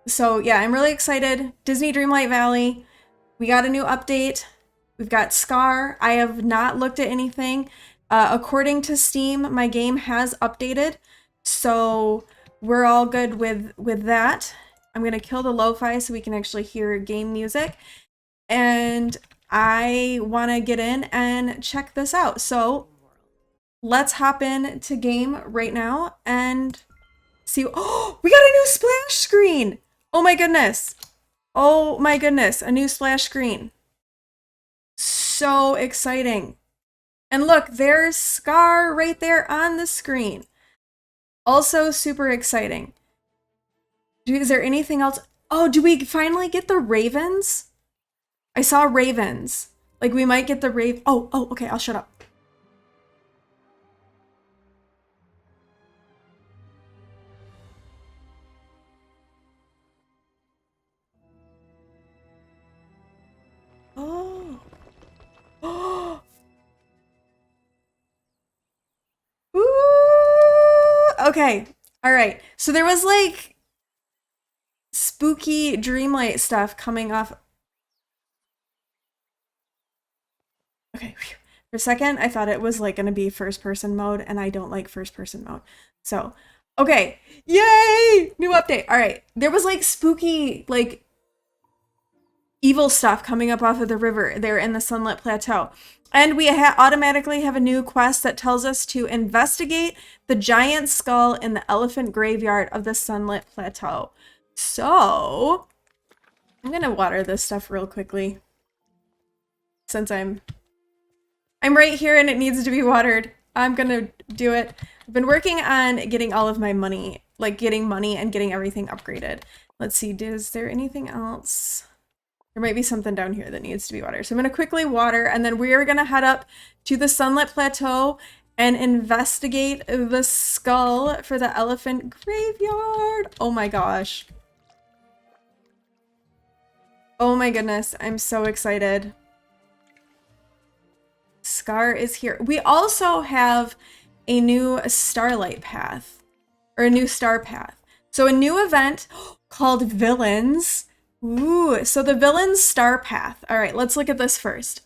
So yeah, I'm really excited. Disney Dreamlight Valley. We got a new update. We've got Scar. I have not looked at anything. According to Steam, my game has updated, so we're all good with that. I'm gonna kill the lo-fi so we can actually hear game music, and I want to get in and check this out. So let's hop in to game right now and see. Oh, we got a new splash screen! Oh my goodness! Oh my goodness! A new splash screen. So exciting! And look, there's Scar right there on the screen. Also super exciting. Is there anything else? Oh, do we finally get the ravens? I saw ravens. Like we might get the rave. Oh, okay, I'll shut up. Oh. Oh. Ooh. Okay. All right. So there was like spooky Dreamlight stuff coming off. Okay. For a second, I thought it was like going to be first person mode, and I don't like first person mode. So, okay. Yay! New update. All right. There was like spooky, like evil stuff coming up off of the river there in the Sunlit Plateau. And we automatically have a new quest that tells us to investigate the giant skull in the elephant graveyard of the Sunlit Plateau. So, I'm gonna water this stuff real quickly. Since I'm right here and it needs to be watered. I'm gonna do it. I've been working on getting all of my money, like getting money and getting everything upgraded. Let's see, is there anything else? There might be something down here that needs to be watered. So I'm going to quickly water, and then we are going to head up to the Sunlit Plateau and investigate the skull for the elephant graveyard. Oh my gosh. Oh my goodness, I'm so excited. Scar is here. We also have a new starlight path, or a new star path. So a new event called Villains. Ooh, so the Villains Star Path. All right, let's look at this first.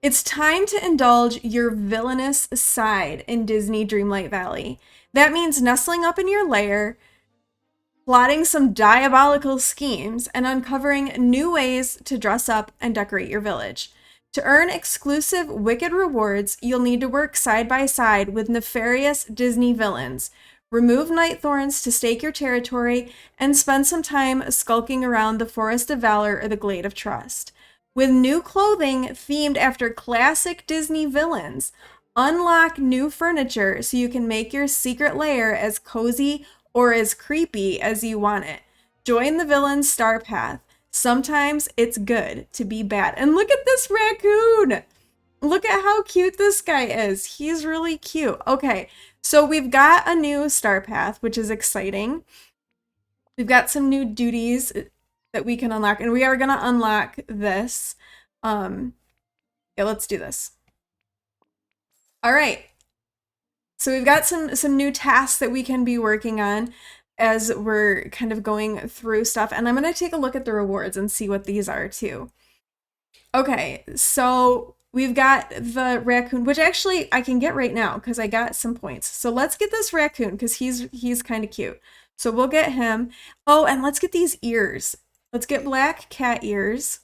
It's time to indulge your villainous side in Disney Dreamlight Valley. That means nestling up in your lair, plotting some diabolical schemes, and uncovering new ways to dress up and decorate your village. To earn exclusive wicked rewards, you'll need to work side by side with nefarious Disney villains, remove night thorns to stake your territory, and spend some time skulking around the Forest of Valor or the Glade of Trust. With new clothing themed after classic Disney villains, unlock new furniture so you can make your secret lair as cozy or as creepy as you want it. Join the villain's star path. Sometimes it's good to be bad. And look at this raccoon! Look at how cute this guy is. He's really cute. Okay, so we've got a new star path, which is exciting. We've got some new duties that we can unlock, and we are gonna unlock this. Yeah, let's do this. All right. So we've got some new tasks that we can be working on as we're kind of going through stuff, and I'm gonna take a look at the rewards and see what these are too. Okay, so we've got the raccoon, which actually I can get right now because I got some points. So let's get this raccoon because he's kind of cute. So we'll get him. Oh, and let's get these ears. Let's get black cat ears.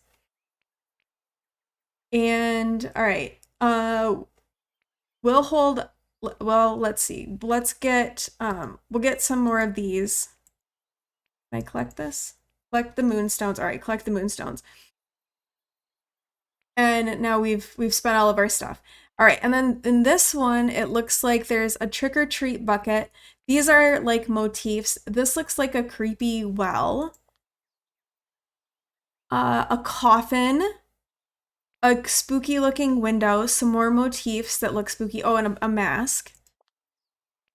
And all right, we'll hold. Well, let's see. Let's get we'll get some more of these. Can I collect this? Collect the moonstones. All right, collect the moonstones. And now we've spent all of our stuff. All right, and then in this one, it looks like there's a trick or treat bucket. These are like motifs. This looks like a creepy well. A coffin. A spooky looking window. Some more motifs that look spooky. Oh, and a mask.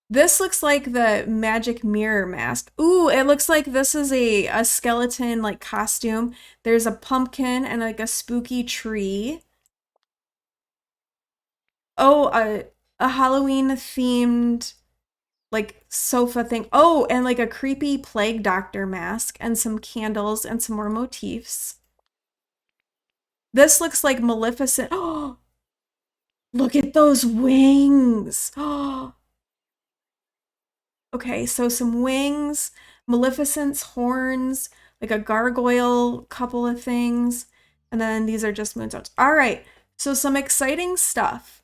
This looks like the magic mirror mask. Ooh, it looks like this is a skeleton like costume. There's a pumpkin and like a spooky tree. Oh, a Halloween themed like sofa thing. Oh, and like a creepy plague doctor mask and some candles and some more motifs. This looks like Maleficent. Oh, look at those wings. Oh. Okay, so some wings, Maleficent's horns, like a gargoyle couple of things, and then these are just moonstones. All right, so some exciting stuff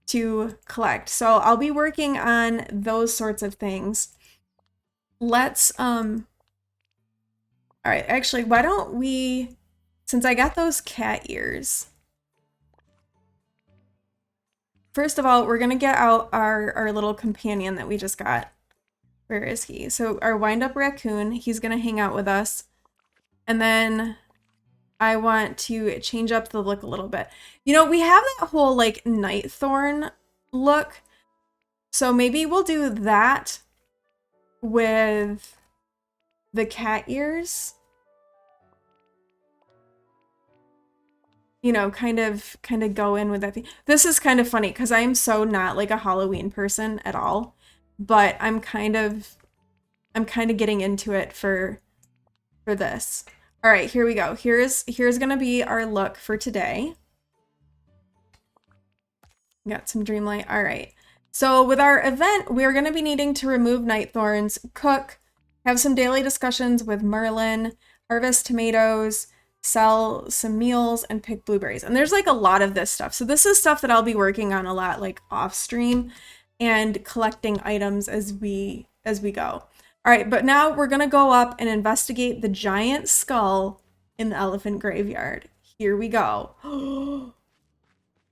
to collect. So I'll be working on those sorts of things. Let's all right, actually, why don't we, since I got those cat ears, first of all, we're gonna get out our little companion that we just got. Where is he? So our wind-up raccoon, he's gonna hang out with us. And then I want to change up the look a little bit. You know, we have that whole like Nightthorn look. So maybe we'll do that with the cat ears. You know, kind of go in with that thing. This is kind of funny because I'm so not like a Halloween person at all. But I'm kind of getting into it for this. All right, here we go. Here's gonna be our look for today. Got some Dreamlight. All right. So with our event, we're gonna be needing to remove Nightthorns, cook, have some daily discussions with Merlin, harvest tomatoes, sell some meals, and pick blueberries. And there's like a lot of this stuff. So this is stuff that I'll be working on a lot like off stream and collecting items as we go. All right, but now we're gonna go up and investigate the giant skull in the elephant graveyard. Here we go. Oh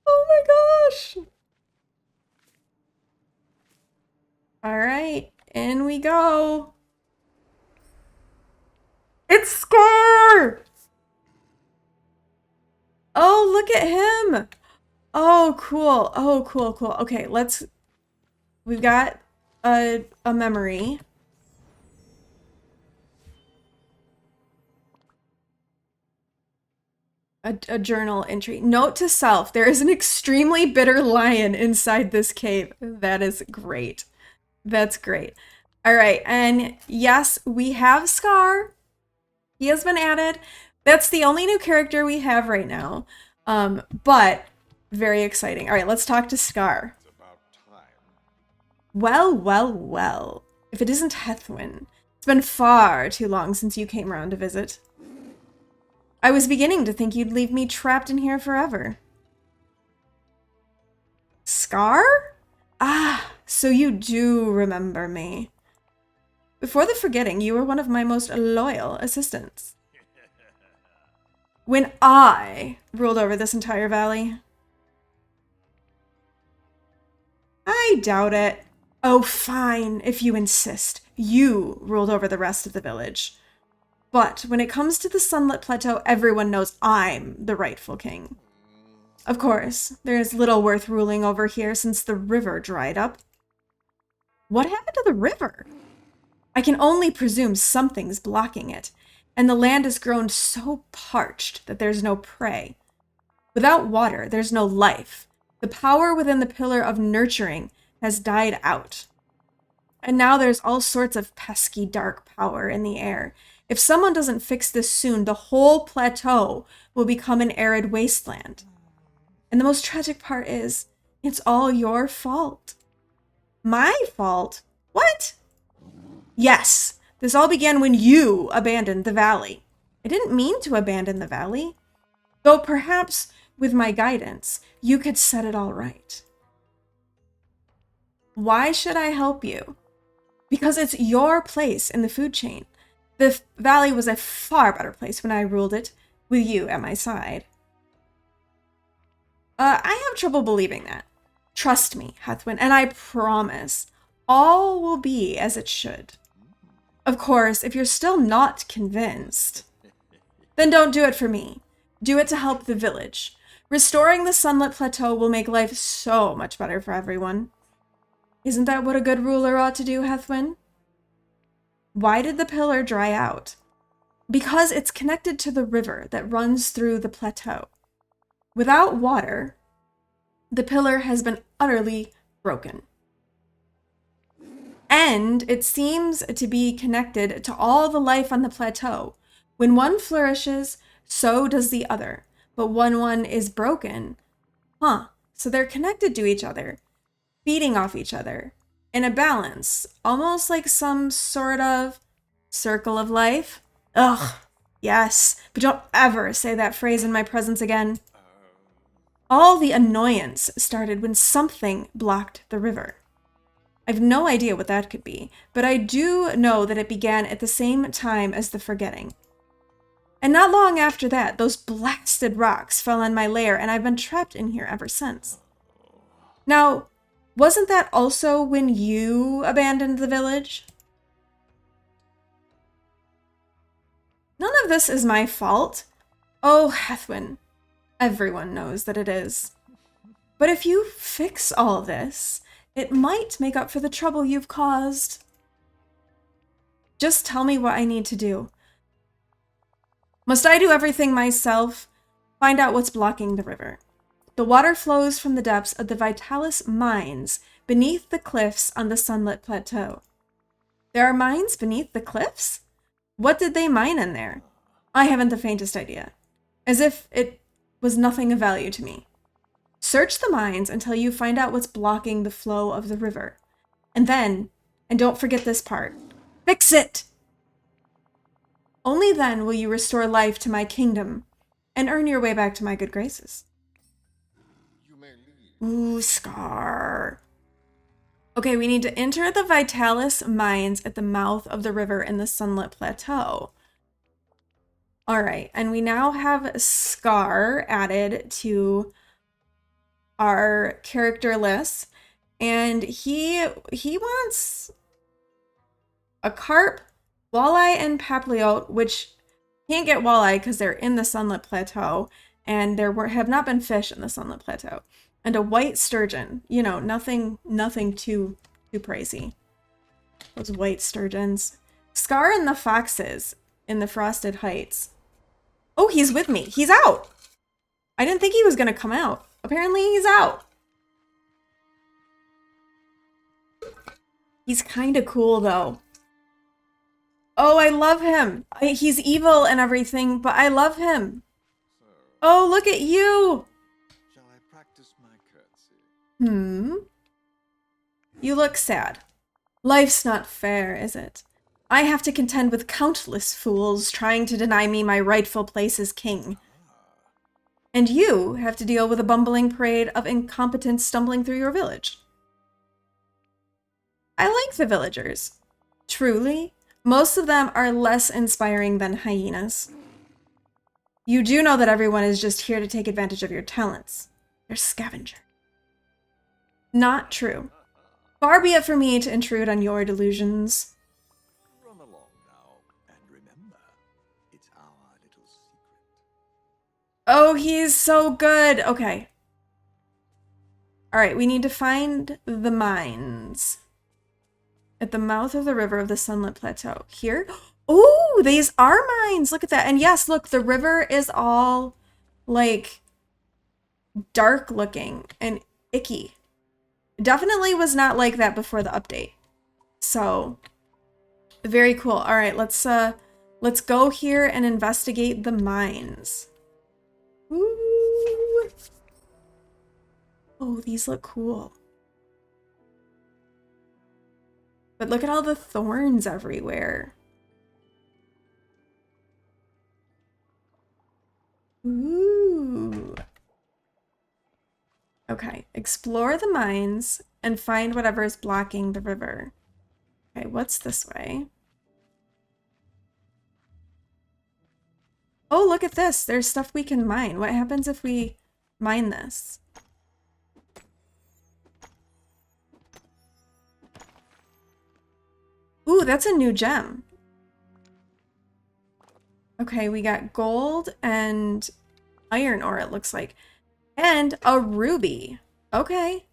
my gosh. All right, in we go. It's Scar! Oh, look at him. Oh, cool. Oh, cool. Okay, we've got a memory. A journal entry. Note to self, there is an extremely bitter lion inside this cave. That is great. That's great. All right, and yes, we have Scar. He has been added. That's the only new character we have right now. But very exciting. All right, let's talk to Scar. It's about time. Well. If it isn't Heathwyn, it's been far too long since you came around to visit. I was beginning to think you'd leave me trapped in here forever. Scar? Ah, so you do remember me. Before the forgetting, you were one of my most loyal assistants. When I ruled over this entire valley. I doubt it. Oh, fine, if you insist. You ruled over the rest of the village. But when it comes to the Sunlit Plateau, everyone knows I'm the rightful king. Of course, there is little worth ruling over here since the river dried up. What happened to the river? I can only presume something's blocking it, and the land has grown so parched that there's no prey. Without water, there's no life. The power within the pillar of nurturing has died out. And now there's all sorts of pesky dark power in the air. If someone doesn't fix this soon, the whole plateau will become an arid wasteland. And the most tragic part is, it's all your fault. My fault? What? Yes, this all began when you abandoned the valley. I didn't mean to abandon the valley. Though perhaps, with my guidance, you could set it all right. Why should I help you? Because it's your place in the food chain. The valley was a far better place when I ruled it, with you at my side. I have trouble believing that. Trust me, Heathwyn, and I promise, all will be as it should. Of course, if you're still not convinced, then don't do it for me. Do it to help the village. Restoring the Sunlit Plateau will make life so much better for everyone. Isn't that what a good ruler ought to do, Heathwyn? Why did the pillar dry out? Because it's connected to the river that runs through the plateau. Without water, the pillar has been utterly broken. And it seems to be connected to all the life on the plateau. When one flourishes, so does the other. But when one is broken, so they're connected to each other, feeding off each other in a balance, almost like some sort of circle of life. Ugh, yes, but don't ever say that phrase in my presence again. All the annoyance started when something blocked the river. I've no idea what that could be, but I do know that it began at the same time as the forgetting. And not long after that, those blasted rocks fell on my lair, and I've been trapped in here ever since. Now, wasn't that also when you abandoned the village? None of this is my fault. Oh, Heathwyn, everyone knows that it is. But if you fix all this, it might make up for the trouble you've caused. Just tell me what I need to do. Must I do everything myself? Find out what's blocking the river. The water flows from the depths of the Vitalis mines beneath the cliffs on the Sunlit Plateau. There are mines beneath the cliffs? What did they mine in there? I haven't the faintest idea. As if it was nothing of value to me. Search the mines until you find out what's blocking the flow of the river. And then, and don't forget this part, fix it! Only then will you restore life to my kingdom and earn your way back to my good graces. You may leave. Ooh, Scar. Okay, we need to enter the Vitalis mines at the mouth of the river in the Sunlit Plateau. All right, and we now have Scar added to our character list, and he wants a carp, walleye, and papillote, which can't get walleye because they're in the Sunlit Plateau, and there have not been fish in the Sunlit Plateau. And a white sturgeon. You know, nothing too crazy. Those white sturgeons. Scar and the foxes in the Frosted Heights. Oh, he's with me. He's out. I didn't think he was going to come out. Apparently he's out. He's kind of cool, though. Oh, I love him. He's evil and everything, but I love him. So, Oh, look at you. shall I practice my curtsy? You look sad. Life's not fair, is it? I have to contend with countless fools trying to deny me my rightful place as king. And you have to deal with a bumbling parade of incompetents stumbling through your village. I like the villagers. Truly, most of them are less inspiring than hyenas. You do know that everyone is just here to take advantage of your talents. They're scavenger. Not true. Far be it for me to intrude on your delusions. Run along now, and remember, it's our little secret. Oh, he's so good. Okay. All right, we need to find the mines at the mouth of the river of the Sunlit Plateau. Here? Oh, these are mines. Look at that. And yes, look, the river is all like dark looking and icky. Definitely was not like that before the update. So, very cool. All right, let's go here and investigate the mines. Ooh. Oh, these look cool. But look at all the thorns everywhere. Ooh. Okay, explore the mines and find whatever is blocking the river. Okay, what's this way? Oh, look at this. There's stuff we can mine. What happens if we mine this? Ooh, that's a new gem. Okay, we got gold and iron ore, it looks like. And a ruby. Okay.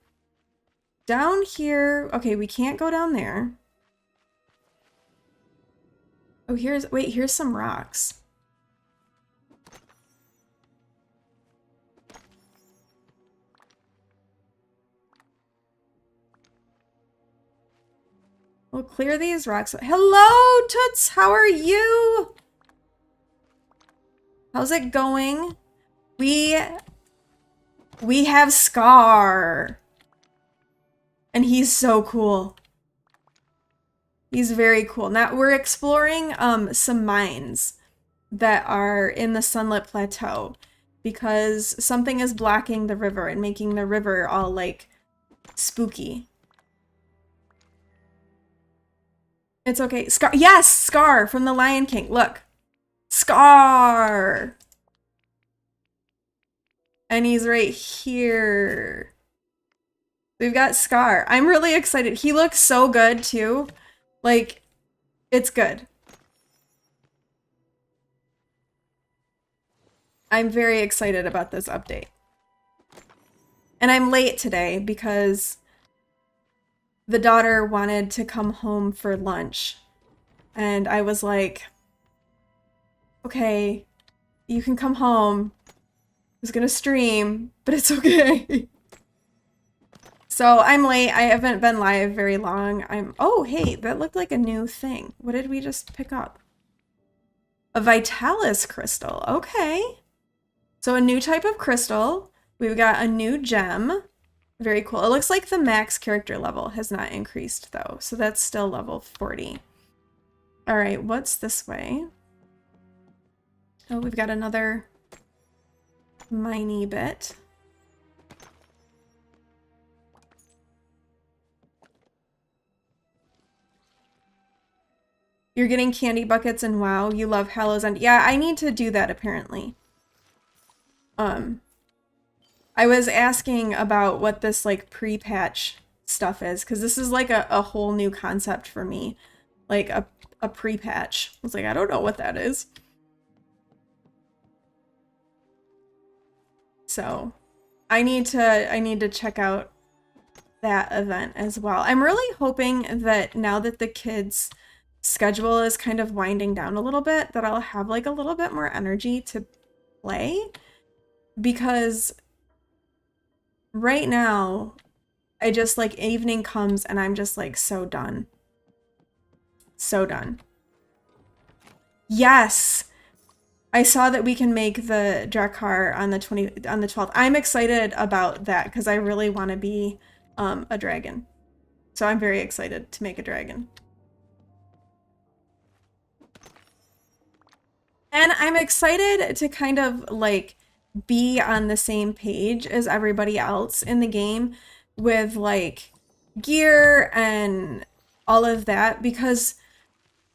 Down here. Okay, we can't go down there. Oh, here's some rocks. We'll clear these rocks. Hello, Toots. How are you? How's it going? We have Scar. And he's so cool. He's very cool. Now we're exploring some mines that are in the Sunlit Plateau because something is blocking the river and making the river all like spooky. It's okay. Scar. Yes, Scar from the Lion King. Look. Scar. And he's right here. We've got Scar. I'm really excited. He looks so good too. Like, it's good. I'm very excited about this update. And I'm late today because the daughter wanted to come home for lunch. And I was like, okay, you can come home. I was gonna stream, but it's okay. So I'm late. I haven't been live very long. Oh, hey, that looked like a new thing. What did we just pick up? A Vitalis crystal. Okay. So a new type of crystal. We've got a new gem. Very cool. It looks like the max character level has not increased though. So that's still level 40. All right, what's this way? Oh, we've got another miney bit. You're getting candy buckets and wow, you love Hallows End. Yeah, I need to do that apparently. I was asking about what this like pre-patch stuff is because this is like a whole new concept for me. Like a pre-patch. I was like, I don't know what that is. So I need to check out that event as well. I'm really hoping that now that the kids' schedule is kind of winding down a little bit, that I'll have like a little bit more energy to play. Because right now, I just like evening comes and I'm just like so done. So done. Yes! I saw that we can make the Drakkar on the 12th. I'm excited about that because I really want to be a dragon. So I'm very excited to make a dragon. And I'm excited to kind of like be on the same page as everybody else in the game with like gear and all of that because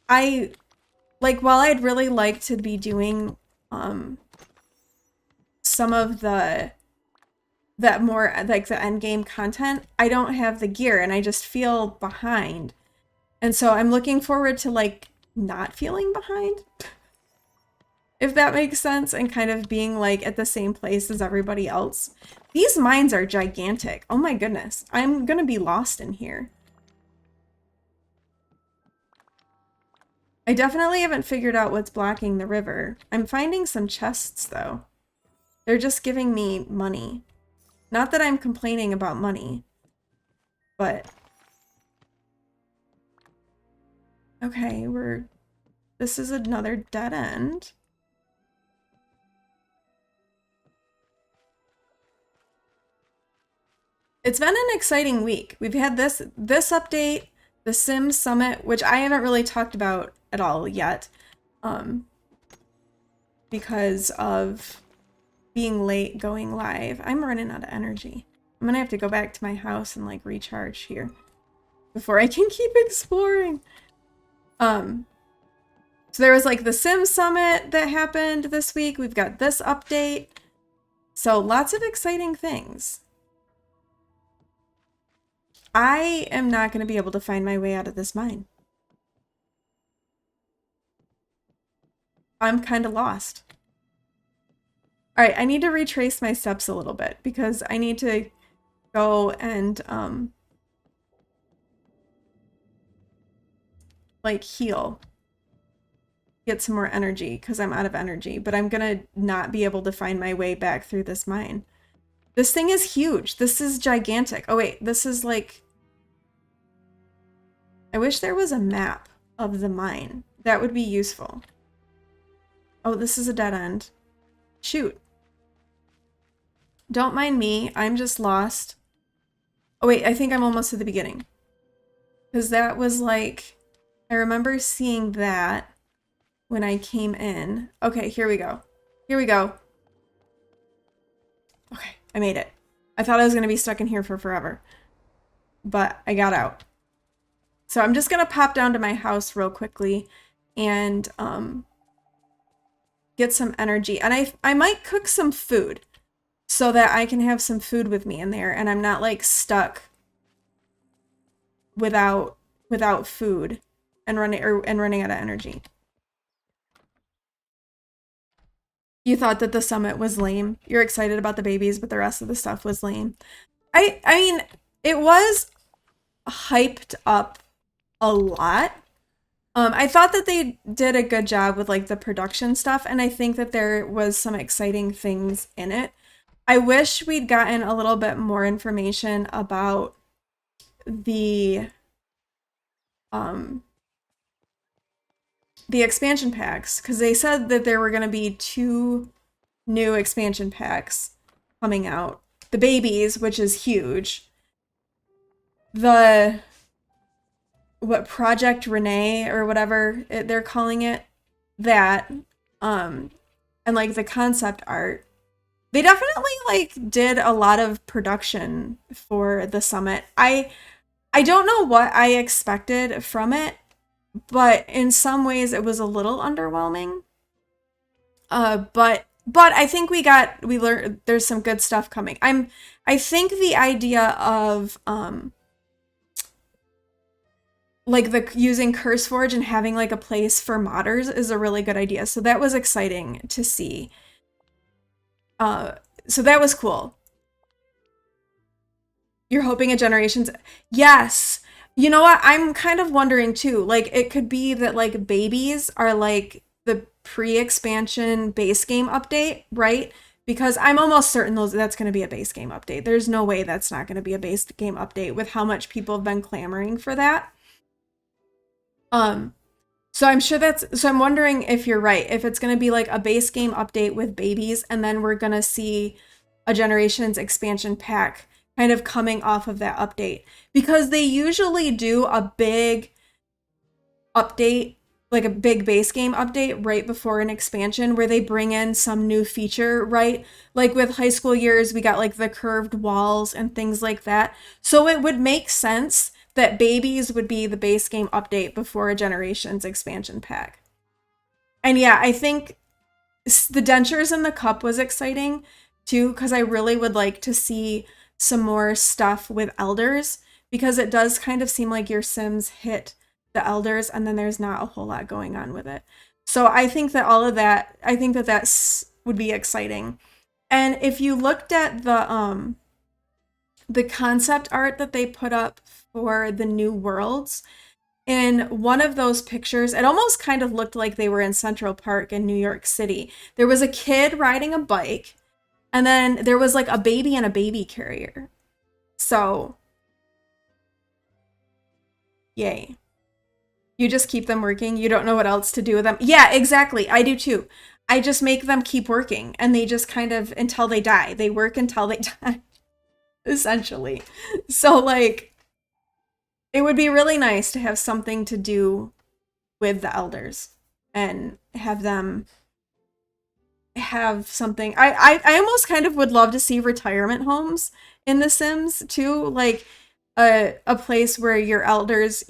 while I'd really like to be doing some of that more like the end game content, I don't have the gear and I just feel behind. And so I'm looking forward to like not feeling behind. If that makes sense, and kind of being like at the same place as everybody else. These mines are gigantic. Oh my goodness. I'm gonna be lost in here. I definitely haven't figured out what's blocking the river. I'm finding some chests though. They're just giving me money. Not that I'm complaining about money, but okay, this is another dead end. It's been an exciting week. We've had this update, the Sim Summit, which I haven't really talked about at all yet, because of being late going live. I'm running out of energy. I'm gonna have to go back to my house and like recharge here before I can keep exploring. So there was like the Sim Summit that happened this week. We've got this update. So lots of exciting things. I am not going to be able to find my way out of this mine. I'm kind of lost. All right, I need to retrace my steps a little bit because I need to go and like heal. Get some more energy because I'm out of energy, but I'm going to not be able to find my way back through this mine. This thing is huge. This is gigantic. Oh wait, this is like... I wish there was a map of the mine. That would be useful. Oh, this is a dead end. Shoot. Don't mind me. I'm just lost. Oh, wait. I think I'm almost to the beginning. Because that was like... I remember seeing that when I came in. Okay, here we go. Here we go. Okay, I made it. I thought I was going to be stuck in here for forever. But I got out. So I'm just going to pop down to my house real quickly and get some energy. And I might cook some food so that I can have some food with me in there and I'm not like stuck without food and running out of energy. You thought that the summit was lame. You're excited about the babies, but the rest of the stuff was lame. I mean, it was hyped up a lot. I thought that they did a good job with like the production stuff, and I think that there was some exciting things in it. I wish we'd gotten a little bit more information about the expansion packs, because they said that there were going to be 2 new expansion packs coming out. The babies, which is huge. The Project Renee or whatever they're calling it, that and like the concept art. They definitely like did a lot of production for the summit. I don't know what I expected from it, but in some ways it was a little underwhelming. But I think we learned there's some good stuff coming. I think the idea of like the using CurseForge and having like a place for modders is a really good idea. So that was exciting to see. So that was cool. You're hoping at Generations? Yes. You know what? I'm kind of wondering too. Like it could be that like babies are like the pre-expansion base game update, right? Because I'm almost certain that's going to be a base game update. There's no way that's not going to be a base game update with how much people have been clamoring for that. So I'm sure so I'm wondering if you're right, if it's going to be like a base game update with babies, and then we're going to see a Generations expansion pack kind of coming off of that update, because they usually do a big update, like a big base game update right before an expansion where they bring in some new feature, right? Like with High School Years, we got like the curved walls and things like that. So it would make sense that babies would be the base game update before a Generations expansion pack. And yeah, I think the dentures in the cup was exciting too, because I really would like to see some more stuff with elders, because it does kind of seem like your Sims hit the elders and then there's not a whole lot going on with it. So I think that all of that, I think that would be exciting. And if you looked at the concept art that they put up for the new worlds, in one of those pictures, it almost kind of looked like they were in Central Park in New York City. There was a kid riding a bike, and then there was like a baby and a baby carrier. So, yay. You just keep them working. You don't know what else to do with them. Yeah, exactly. I do too. I just make them keep working, and they just kind of, until they die. They work until they die, essentially. So, like, it would be really nice to have something to do with the elders and have them have something. I almost kind of would love to see retirement homes in The Sims too, like a place where your elders,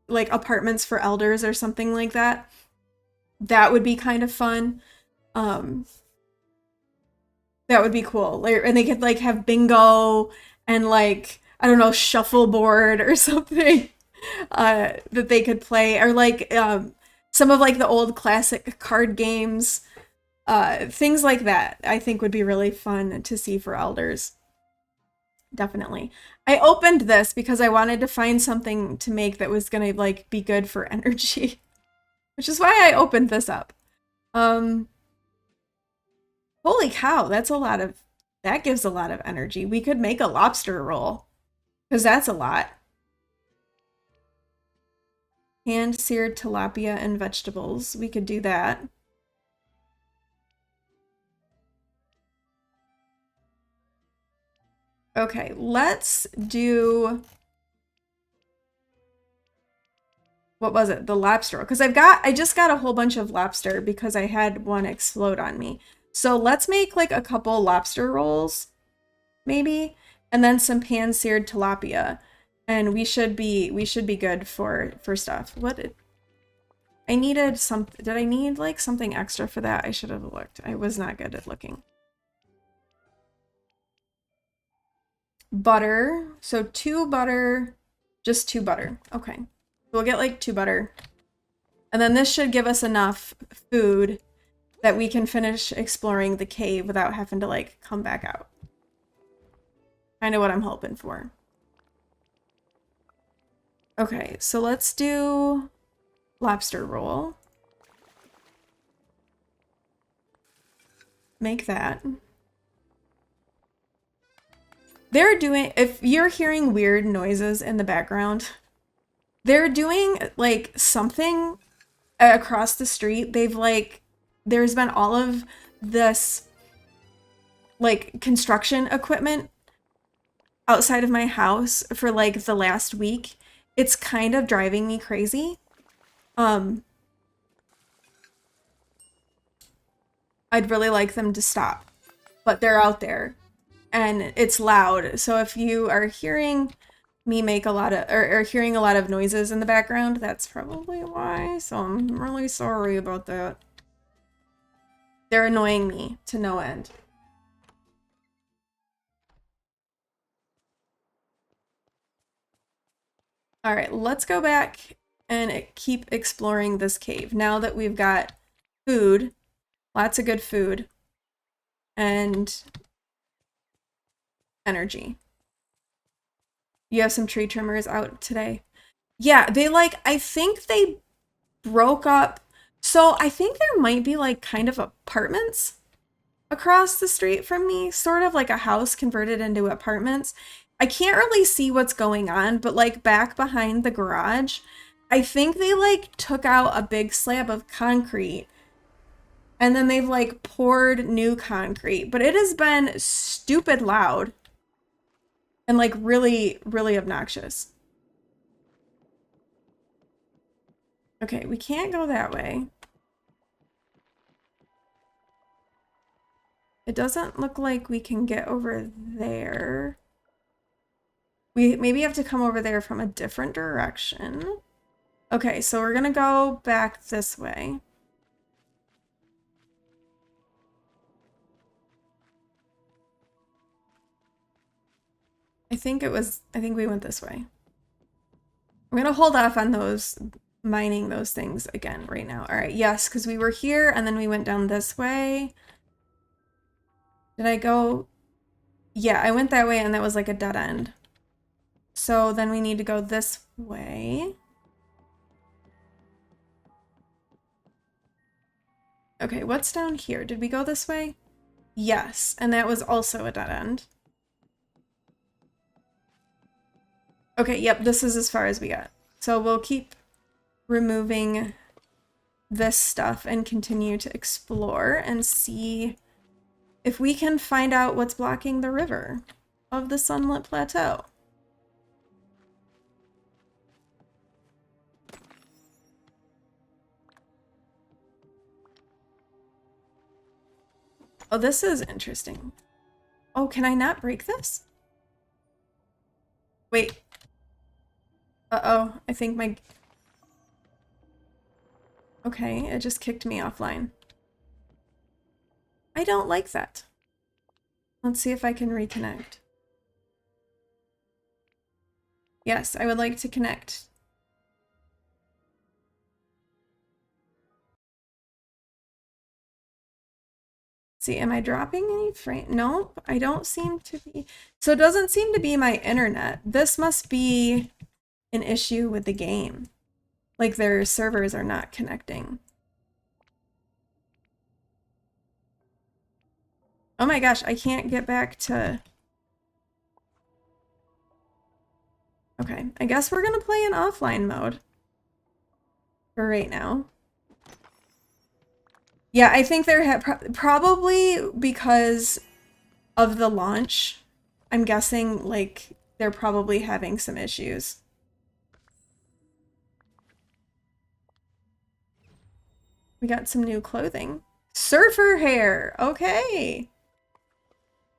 like apartments for elders or something like that. That would be kind of fun. That would be cool. Like, and they could like have bingo and like, I don't know, shuffleboard or something that they could play, or like some of like the old classic card games, things like that. I think would be really fun to see for elders. Definitely. I opened this because I wanted to find something to make that was gonna like be good for energy, which is why I opened this up. Holy cow, that gives a lot of energy. We could make a lobster roll, because that's a lot. Hand-seared tilapia and vegetables. We could do that. Okay, let's do... What was it? The lobster roll. Because I just got a whole bunch of lobster because I had one explode on me. So let's make like a couple lobster rolls, maybe, and then some pan-seared tilapia. And we should be good for stuff. I needed some, did I need like something extra for that? I should have looked. I was not good at looking. Butter. So 2 butter, just 2 butter. Okay. We'll get like 2 butter. And then this should give us enough food that we can finish exploring the cave without having to like come back out. Kind of what I'm hoping for. Okay, so let's do lobster roll. Make that. They're doing, if you're hearing weird noises in the background, they're doing like something across the street. They've like, there's been all of this like construction equipment outside of my house for like the last week. It's kind of driving me crazy. I'd really like them to stop, but they're out there and it's loud. So if you are hearing me make a lot of, or hearing a lot of noises in the background, that's probably why. So I'm really sorry about that. They're annoying me to no end. All right, let's go back and keep exploring this cave. Now that we've got food, lots of good food, and energy. You have some tree trimmers out today. Yeah, they like, I think they broke up. So I think there might be like kind of apartments across the street from me, sort of like a house converted into apartments. I can't really see what's going on, but like back behind the garage, I think they like took out a big slab of concrete and then they've like poured new concrete, but it has been stupid loud and like really, really obnoxious. Okay, we can't go that way. It doesn't look like we can get over there. We maybe have to come over there from a different direction. Okay, so we're gonna go back this way. I think we went this way. I'm gonna hold off on those, mining those things again right now. All right, yes, because we were here and then we went down this way. Did I go? Yeah, I went that way and that was like a dead end. So then we need to go this way. Okay, what's down here? Did we go this way? Yes, and that was also a dead end. Okay, yep, this is as far as we got. So we'll keep removing this stuff and continue to explore and see if we can find out what's blocking the river of the Sunlit Plateau. Oh, this is interesting. Oh, can I not break this? Wait. Uh-oh, I think my... Okay, it just kicked me offline. I don't like that. Let's see if I can reconnect. Yes, I would like to connect. See, am I dropping any frame? Nope, I don't seem to be. So it doesn't seem to be my internet. This must be an issue with the game. Like their servers are not connecting. Oh my gosh, I can't get back to... Okay, I guess we're gonna play in offline mode. for right now. Yeah, I think they're probably because of the launch. I'm guessing like they're probably having some issues. We got some new clothing. Surfer hair. Okay.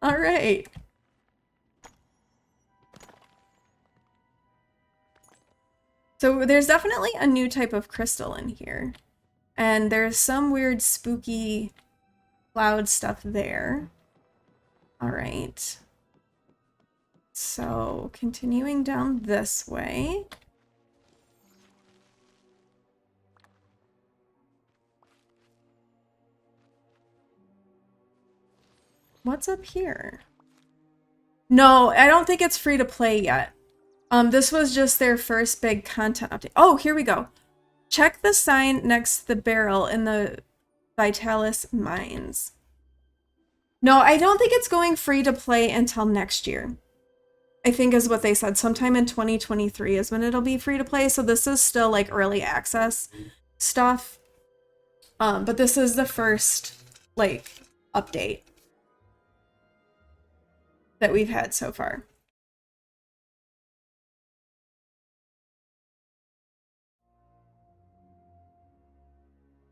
All right. So there's definitely a new type of crystal in here. And there's some weird spooky cloud stuff there. All right. So continuing down this way. What's up here? No, I don't think it's free to play yet. This was just their first big content update. Oh, here we go. Check the sign next to the barrel in the Vitalis mines. No, I don't think it's going free to play until next year. I think is what they said. Sometime in 2023 is when it'll be free to play. So this is still like early access stuff. But this is the first like update that we've had so far.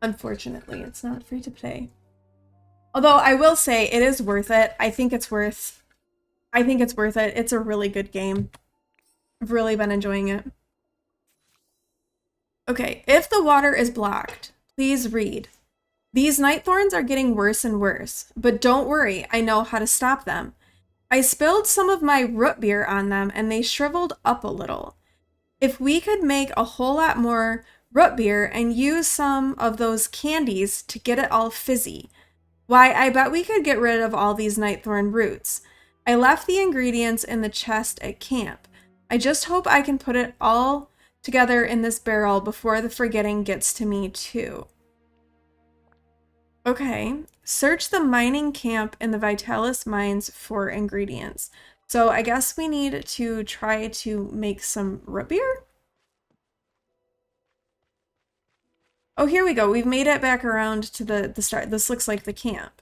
Unfortunately, it's not free to play. Although I will say it is worth it. I think it's worth it. It's a really good game. I've really been enjoying it. Okay, if the water is blocked, please read. These night thorns are getting worse and worse, but don't worry, I know how to stop them. I spilled some of my root beer on them and they shriveled up a little. If we could make a whole lot more root beer and use some of those candies to get it all fizzy, why, I bet we could get rid of all these nightthorn roots. I left the ingredients in the chest at camp. I just hope I can put it all together in this barrel before the forgetting gets to me too. Okay, search the mining camp in the Vitalis mines for ingredients. So I guess we need to try to make some root beer? Oh, here we go. We've made it back around to the start. This looks like the camp.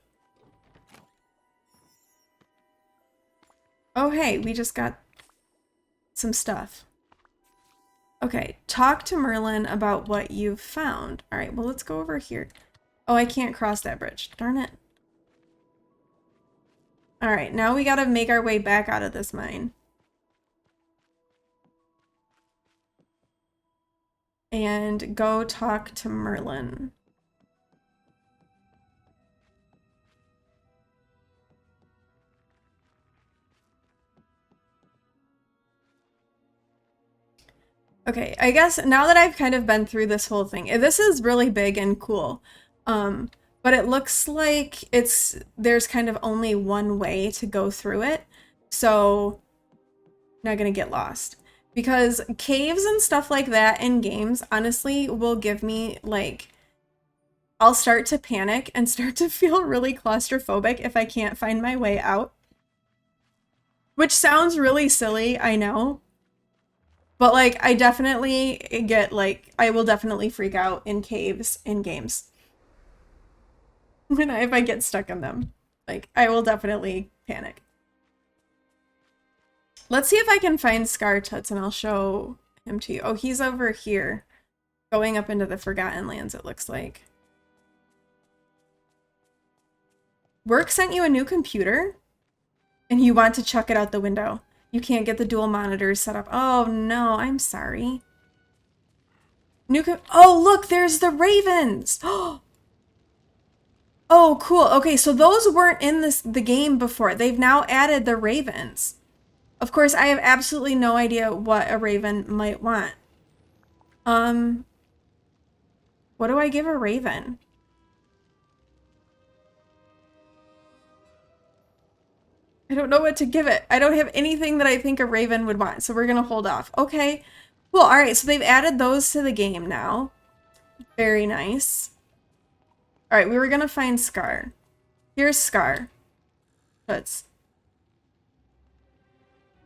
Oh, hey, we just got some stuff. Okay, talk to Merlin about what you've found. All right, well, let's go over here. Oh, I can't cross that bridge. Darn it. All right, now we gotta make our way back out of this mine. And go talk to Merlin. Okay, I guess now that I've kind of been through this whole thing, this is really big and cool. But it looks like there's kind of only one way to go through it. So I'm not gonna get lost. Because caves and stuff like that in games, honestly, will give me like, I'll start to panic and start to feel really claustrophobic if I can't find my way out. Which sounds really silly, I know. But like, I definitely get like, I will definitely freak out in caves in games. If I get stuck in them. Like, I will definitely panic. Let's see if I can find Scar Toots and I'll show him to you. Oh, he's over here. Going up into the Forgotten Lands, it looks like. Work sent you a new computer? And you want to chuck it out the window. You can't get the dual monitors set up. Oh no, I'm sorry. Oh, look, there's the ravens. Oh, cool. Okay, so those weren't in the game before. They've now added the ravens. Of course, I have absolutely no idea what a raven might want. What do I give a raven? I don't know what to give it. I don't have anything that I think a raven would want, so we're gonna hold off. Okay, cool. All right, so they've added those to the game now. Very nice. All right, we were gonna find Scar. Here's Scar. Toots.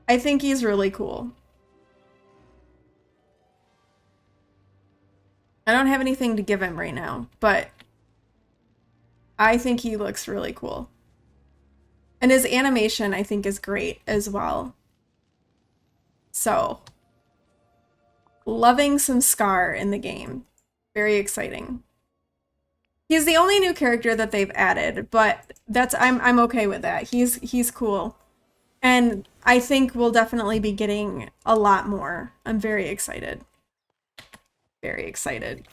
I think he's really cool. I don't have anything to give him right now, but I think he looks really cool. And his animation, I think, is great as well. So, loving some Scar in the game. Very exciting. He's the only new character that they've added, but I'm okay with that. He's cool. And I think we'll definitely be getting a lot more. I'm very excited. Very excited.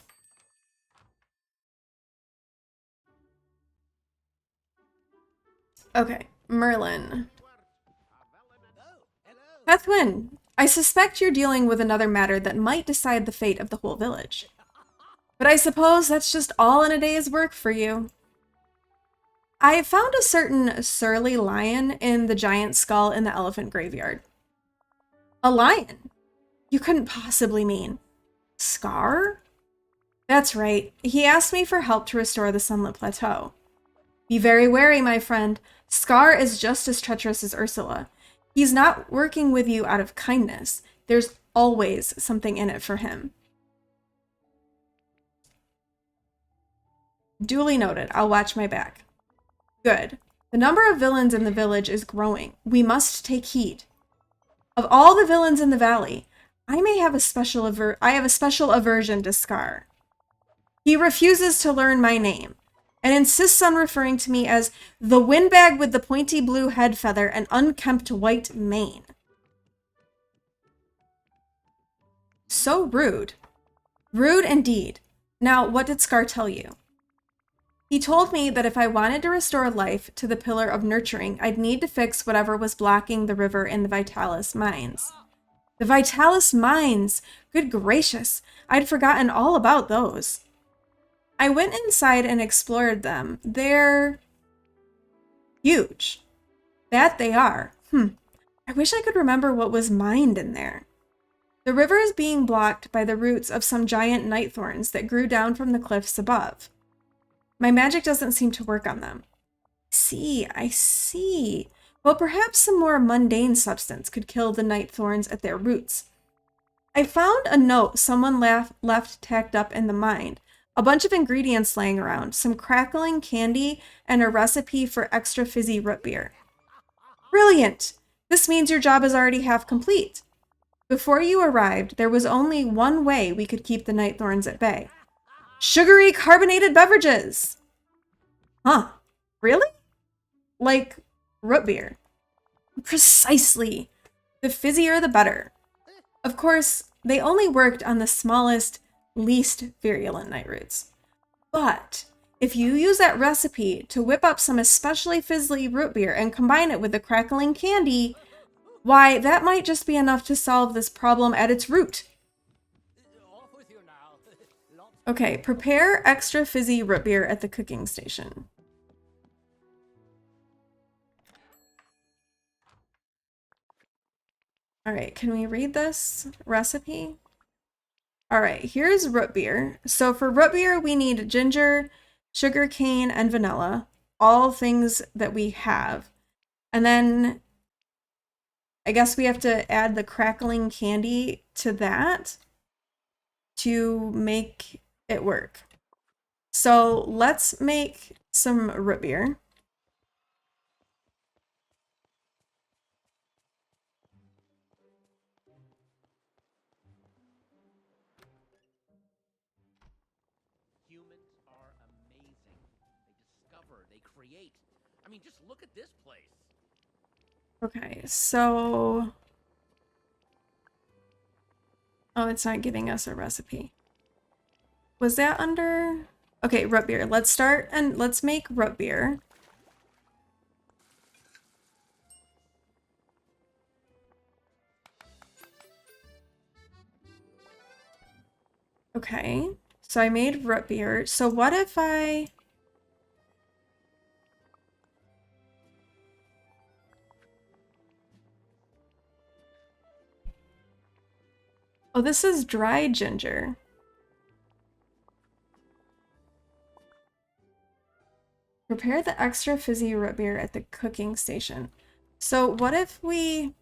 Okay, Merlin. Heathwyn, I suspect you're dealing with another matter that might decide the fate of the whole village. But I suppose that's just all in a day's work for you. I found a certain surly lion in the giant skull in the elephant graveyard. A lion? You couldn't possibly mean Scar? That's right. He asked me for help to restore the Sunlit Plateau. Be very wary, my friend. Scar is just as treacherous as Ursula. He's not working with you out of kindness. There's always something in it for him. Duly noted. I'll watch my back. Good. The number of villains in the village is growing. We must take heed. Of all the villains in the valley, I have a special aversion to Scar. He refuses to learn my name and insists on referring to me as the windbag with the pointy blue head feather and unkempt white mane. So rude. Rude indeed. Now, what did Scar tell you? He told me that if I wanted to restore life to the Pillar of Nurturing, I'd need to fix whatever was blocking the river in the Vitalis mines. The Vitalis mines! Good gracious, I'd forgotten all about those. I went inside and explored them. They're huge. That they are. I wish I could remember what was mined in there. The river is being blocked by the roots of some giant night thorns that grew down from the cliffs above. My magic doesn't seem to work on them. I see. Well, perhaps some more mundane substance could kill the night thorns at their roots. I found a note someone left tacked up in the mine. A bunch of ingredients laying around, some crackling candy, and a recipe for extra fizzy root beer. Brilliant! This means your job is already half complete. Before you arrived, there was only one way we could keep the night thorns at bay. Sugary carbonated beverages! Huh. Really? Like root beer. Precisely. The fizzier the better. Of course, they only worked on the smallest, least virulent night roots. But if you use that recipe to whip up some especially fizzly root beer and combine it with the crackling candy, why, that might just be enough to solve this problem at its root. Okay, prepare extra fizzy root beer at the cooking station. All right, can we read this recipe? All right, here's root beer. So for root beer, we need ginger, sugar cane, and vanilla, all things that we have. And then I guess we have to add the crackling candy to that to make it work. So let's make some root beer. I mean, just look at this place. Okay, so... Oh, it's not giving us a recipe. Was that under... Okay, root beer. Let's start and let's make root beer. Okay, so I made root beer. So what if I... Oh, this is dry ginger. Prepare the extra fizzy root beer at the cooking station. So what if we...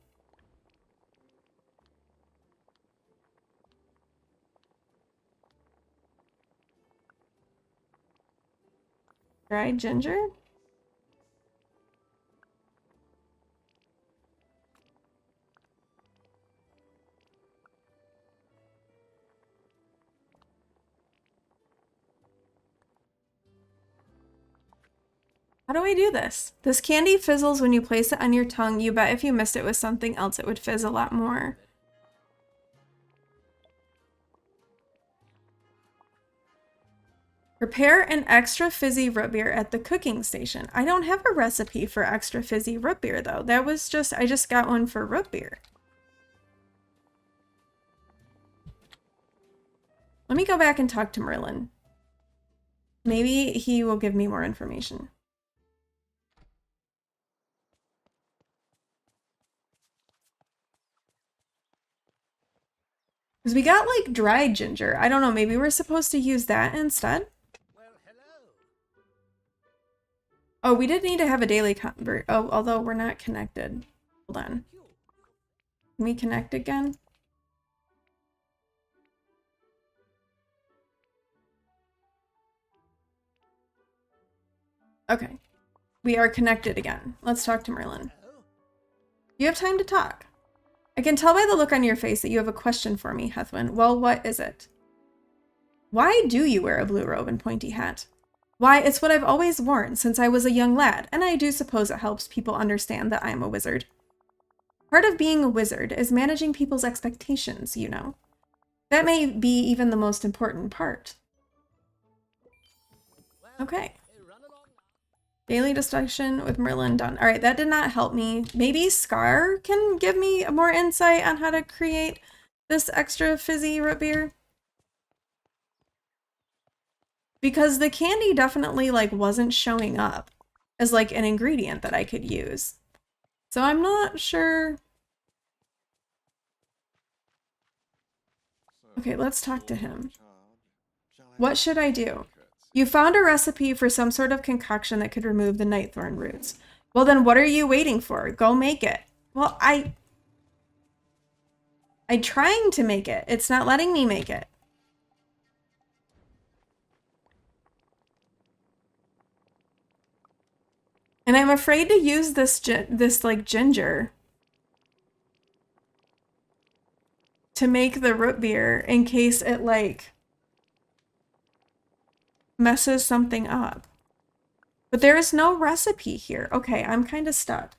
Dried ginger? How do I do this? This candy fizzles when you place it on your tongue. You bet if you missed it with something else, it would fizz a lot more. Prepare an extra fizzy root beer at the cooking station. I don't have a recipe for extra fizzy root beer though. That was just, I just got one for root beer. Let me go back and talk to Merlin. Maybe he will give me more information. Because we got like dried ginger. I don't know, maybe we're supposed to use that instead? Well, hello. Oh, we did need to have a daily convert. Oh, although we're not connected. Hold on. Can we connect again? Okay. We are connected again. Let's talk to Merlin. You have time to talk. I can tell by the look on your face that you have a question for me, Heathwyn. Well, what is it? Why do you wear a blue robe and pointy hat? Why, it's what I've always worn since I was a young lad, and I do suppose it helps people understand that I'm a wizard. Part of being a wizard is managing people's expectations, you know. That may be even the most important part. Okay. Daily discussion with Merlin done. All right, that did not help me. Maybe Scar can give me more insight on how to create this extra fizzy root beer. Because the candy definitely like wasn't showing up as like an ingredient that I could use. So I'm not sure. Okay, let's talk to him. What should I do? You found a recipe for some sort of concoction that could remove the nightthorn roots. Well then what are you waiting for? Go make it. Well, I'm trying to make it. It's not letting me make it. And I'm afraid to use this like ginger to make the root beer in case it like messes something up. But there is no recipe here. Okay, I'm kind of stuck.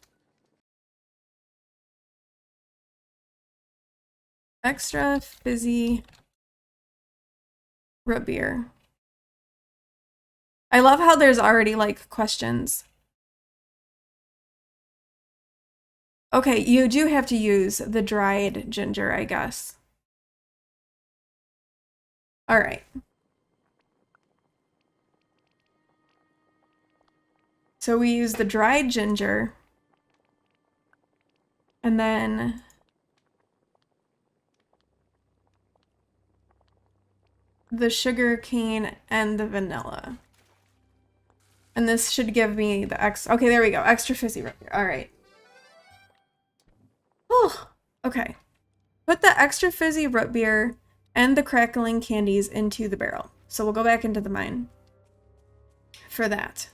Extra fizzy root beer. I love how there's already like questions. Okay, you do have to use the dried ginger, I guess. All right. So we use the dried ginger. And then the sugar cane and the vanilla. And this should give me the okay, there we go. Extra fizzy root beer. All right. Oh, okay. Put the extra fizzy root beer and the crackling candies into the barrel. So we'll go back into the mine for that.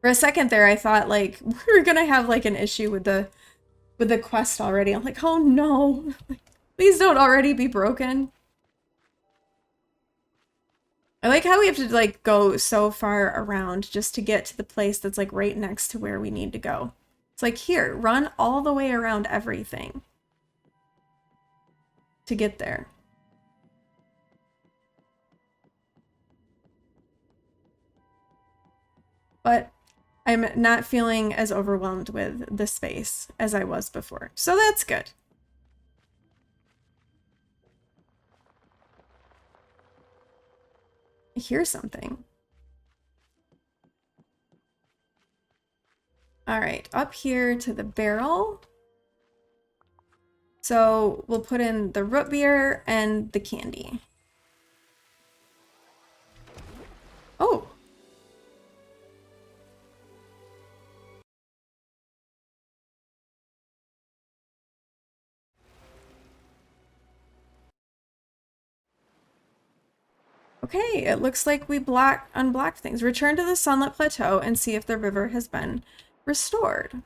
For a second there, I thought like we were gonna have like an issue with the quest already. I'm like, oh no, please don't already be broken. I like how we have to like go so far around just to get to the place that's like right next to where we need to go. It's like, here, run all the way around everything to get there. But I'm not feeling as overwhelmed with the space as I was before. So that's good. I hear something. All right, up here to the barrel. So we'll put in the root beer and the candy. Oh. Okay, it looks like we unblocked things. Return to the Sunlit Plateau and see if the river has been restored.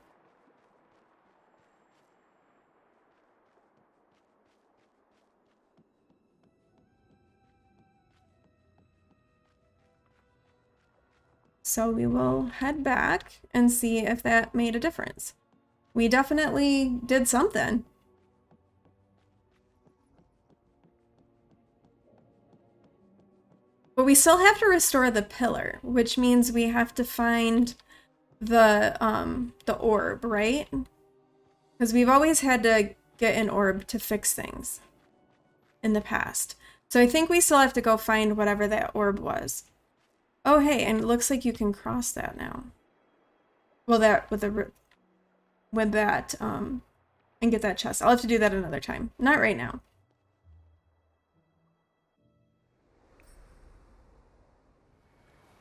So we will head back and see if that made a difference. We definitely did something. But we still have to restore the pillar, which means we have to find the orb, right? Because we've always had to get an orb to fix things in the past. So I think we still have to go find whatever that orb was. Oh, hey, and it looks like you can cross that now. Well, that with that and get that chest. I'll have to do that another time. Not right now.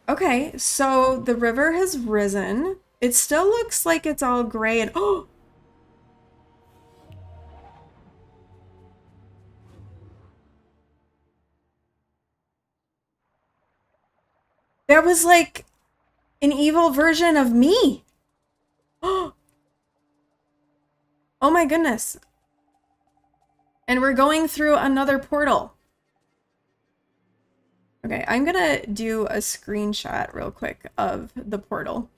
Okay, so the river has risen. It still looks like it's all gray and oh! That was like an evil version of me. Oh my goodness. And we're going through another portal. Okay, I'm gonna do a screenshot real quick of the portal.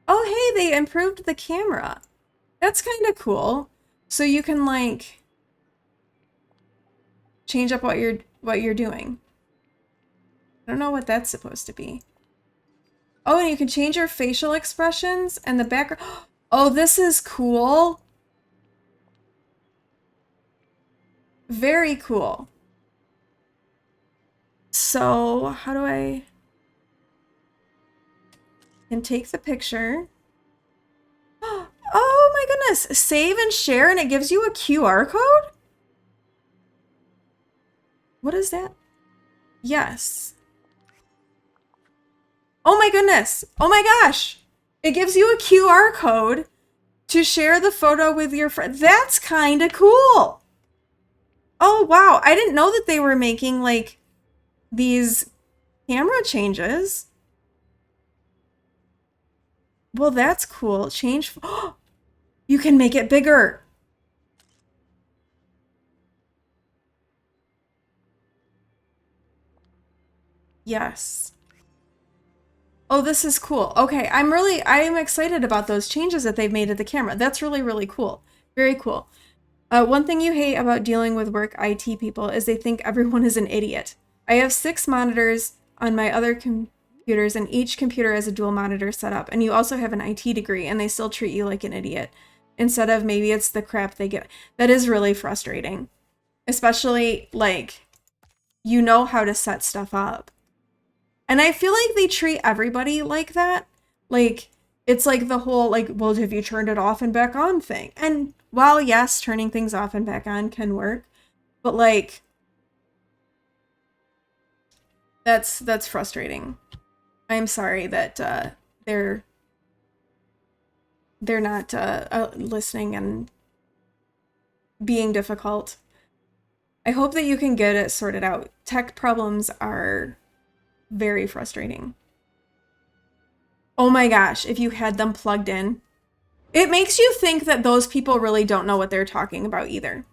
Oh, hey, they improved the camera. That's kind of cool. So you can like change up what you're doing. I don't know what that's supposed to be. Oh, and you can change your facial expressions and the background. Oh, this is cool. Very cool. So, how do I can take the picture? Oh my goodness. Save and share and it gives you a QR code? What is that? Yes. Oh my goodness. Oh my gosh. It gives you a QR code to share the photo with your friend. That's kind of cool. Oh, wow. I didn't know that they were making like these camera changes. Well, that's cool. Change. You can make it bigger. Yes. Oh, this is cool. Okay, I am excited about those changes that they've made to the camera. That's really, really cool. Very cool. One thing you hate about dealing with work IT people is they think everyone is an idiot. I have 6 monitors on my other computers, and each computer has a dual monitor setup, and you also have an IT degree, and they still treat you like an idiot. Instead of maybe it's the crap they get. That is really frustrating. Especially, like, you know how to set stuff up. And I feel like they treat everybody like that. Like, it's like the whole, like, well, have you turned it off and back on thing? And while, yes, turning things off and back on can work, but, like, that's frustrating. I'm sorry that they're not listening and being difficult. I hope that you can get it sorted out. Tech problems are very frustrating. Oh my gosh, if you had them plugged in. It makes you think that those people really don't know what they're talking about either.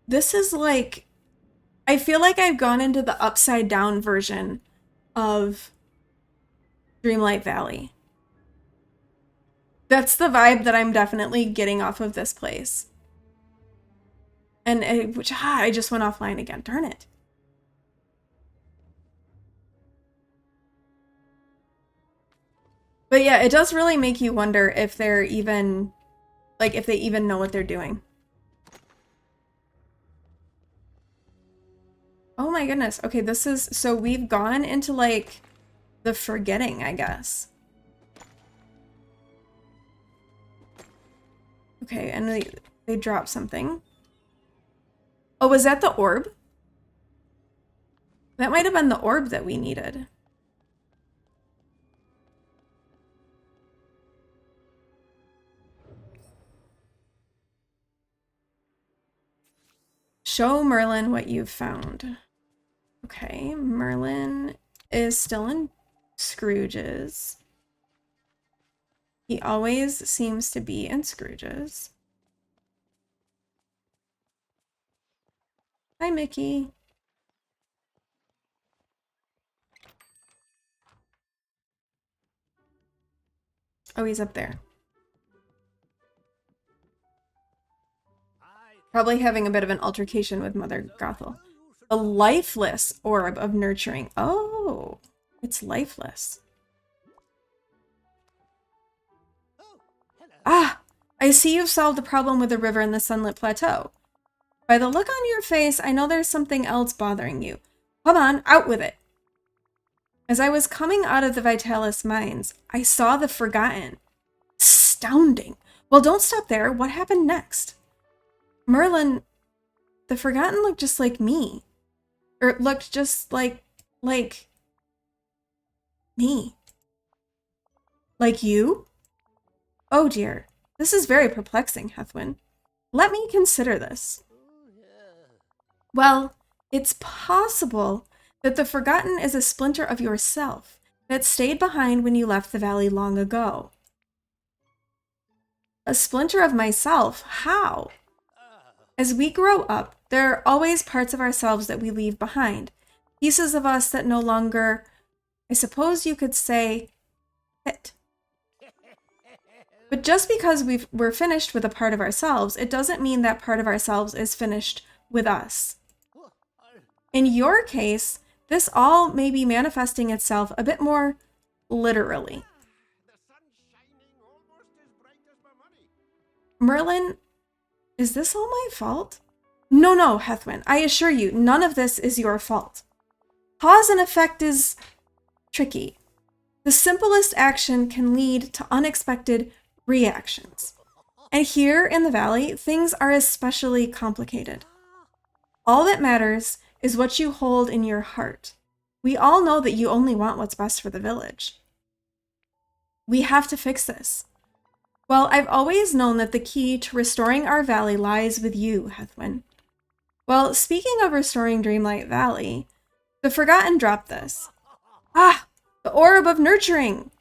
This is like, I feel like I've gone into the upside down version of Dreamlight Valley. That's the vibe that I'm definitely getting off of this place. And I just went offline again. Darn it. But yeah, it does really make you wonder if they're even, like, if they even know what they're doing. Oh my goodness. Okay, this is, so we've gone into, like, the forgetting, I guess. Okay, and they dropped something. Oh, was that the orb? That might have been the orb that we needed. Show Merlin what you've found. Okay, Merlin is still in Scrooge's. He always seems to be in Scrooge's. Hi, Mickey. Oh, he's up there. Probably having a bit of an altercation with Mother Gothel. The lifeless orb of nurturing. Oh, it's lifeless. Ah, I see you've solved the problem with the river in the Sunlit Plateau. By the look on your face, I know there's something else bothering you. Come on, out with it. As I was coming out of the Vitalis mines, I saw the Forgotten. Astounding. Well, don't stop there. What happened next? Merlin, the Forgotten looked just like me. Or it looked just like me. Like you? Oh dear. This is very perplexing, Heathwyn. Let me consider this. Well, it's possible that the Forgotten is a splinter of yourself that stayed behind when you left the valley long ago. A splinter of myself? How? As we grow up, there are always parts of ourselves that we leave behind. Pieces of us that no longer, I suppose you could say, fit. But just because we're finished with a part of ourselves, it doesn't mean that part of ourselves is finished with us. In your case, this all may be manifesting itself a bit more literally. Merlin, is this all my fault? No, Heathwyn, I assure you, none of this is your fault. Cause and effect is tricky. The simplest action can lead to unexpected reactions. And here in the valley, things are especially complicated. All that matters is what you hold in your heart. We all know that you only want what's best for the village. We have to fix this. Well, I've always known that the key to restoring our valley lies with you, Heathwyn. Well, speaking of restoring Dreamlight Valley, the Forgotten dropped this. Ah, the Orb of Nurturing!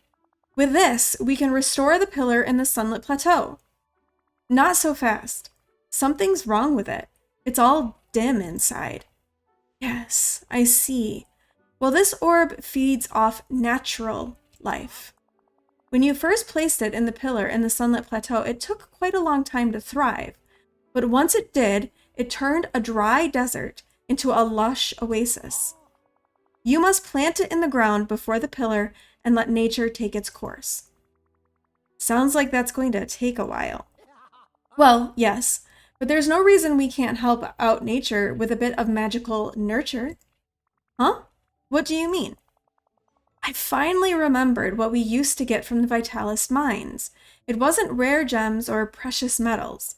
With this, we can restore the pillar in the Sunlit Plateau. Not so fast. Something's wrong with it. It's all dim inside. Yes, I see. Well, this orb feeds off natural life. When you first placed it in the pillar in the Sunlit Plateau, it took quite a long time to thrive. But once it did, it turned a dry desert into a lush oasis. You must plant it in the ground before the pillar and let nature take its course. Sounds like that's going to take a while. Well, yes, but there's no reason we can't help out nature with a bit of magical nurture. Huh? What do you mean? I finally remembered what we used to get from the Vitalis mines. It wasn't rare gems or precious metals.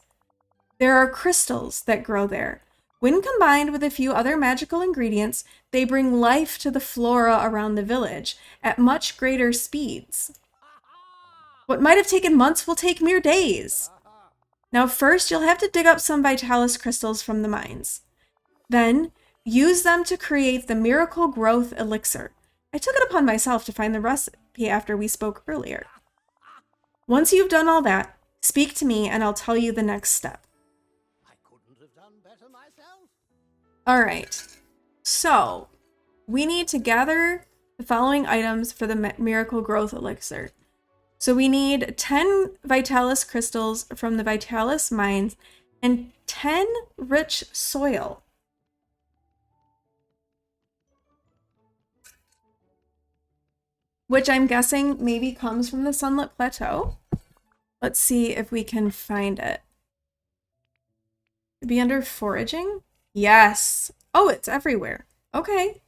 There are crystals that grow there. When combined with a few other magical ingredients, they bring life to the flora around the village at much greater speeds. What might have taken months will take mere days. Now first, you'll have to dig up some Vitalis crystals from the mines. Then, use them to create the Miracle Growth Elixir. I took it upon myself to find the recipe after we spoke earlier. Once you've done all that, speak to me and I'll tell you the next step. I couldn't have done better myself. All right, so we need to gather the following items for the Miracle Growth Elixir. So we need 10 Vitalis crystals from the Vitalis mines and 10 rich soil. Which I'm guessing maybe comes from the Sunlit Plateau. Let's see if we can find it. It'd be under foraging? Yes. Oh, it's everywhere. Okay.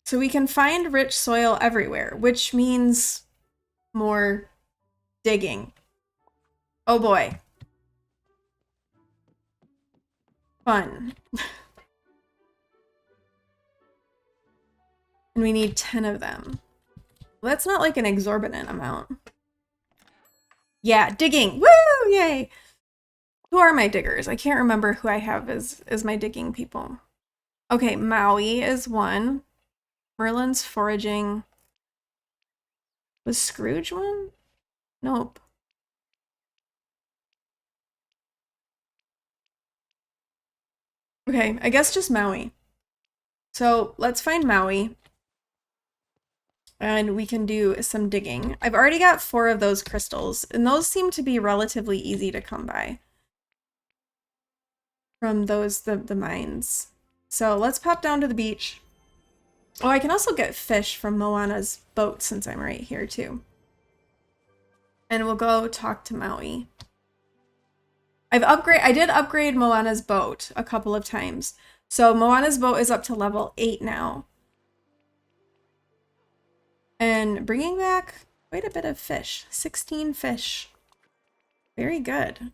So we can find rich soil everywhere, which means more digging. Oh boy. Fun. And we need 10 of them. Well, that's not like an exorbitant amount. Yeah, digging. Woo! Yay! Who are my diggers? I can't remember who I have as my digging people. Okay, Maui is one. Merlin's foraging. Was Scrooge one? Nope. Okay, I guess just Maui. So let's find Maui. And we can do some digging. I've already got 4 of those crystals, and those seem to be relatively easy to come by. From those, the mines. So let's pop down to the beach. Oh, I can also get fish from Moana's boat since I'm right here too. And we'll go talk to Maui. I did upgrade Moana's boat a couple of times. So Moana's boat is up to level 8 now. And bringing back quite a bit of fish. 16 fish. Very good.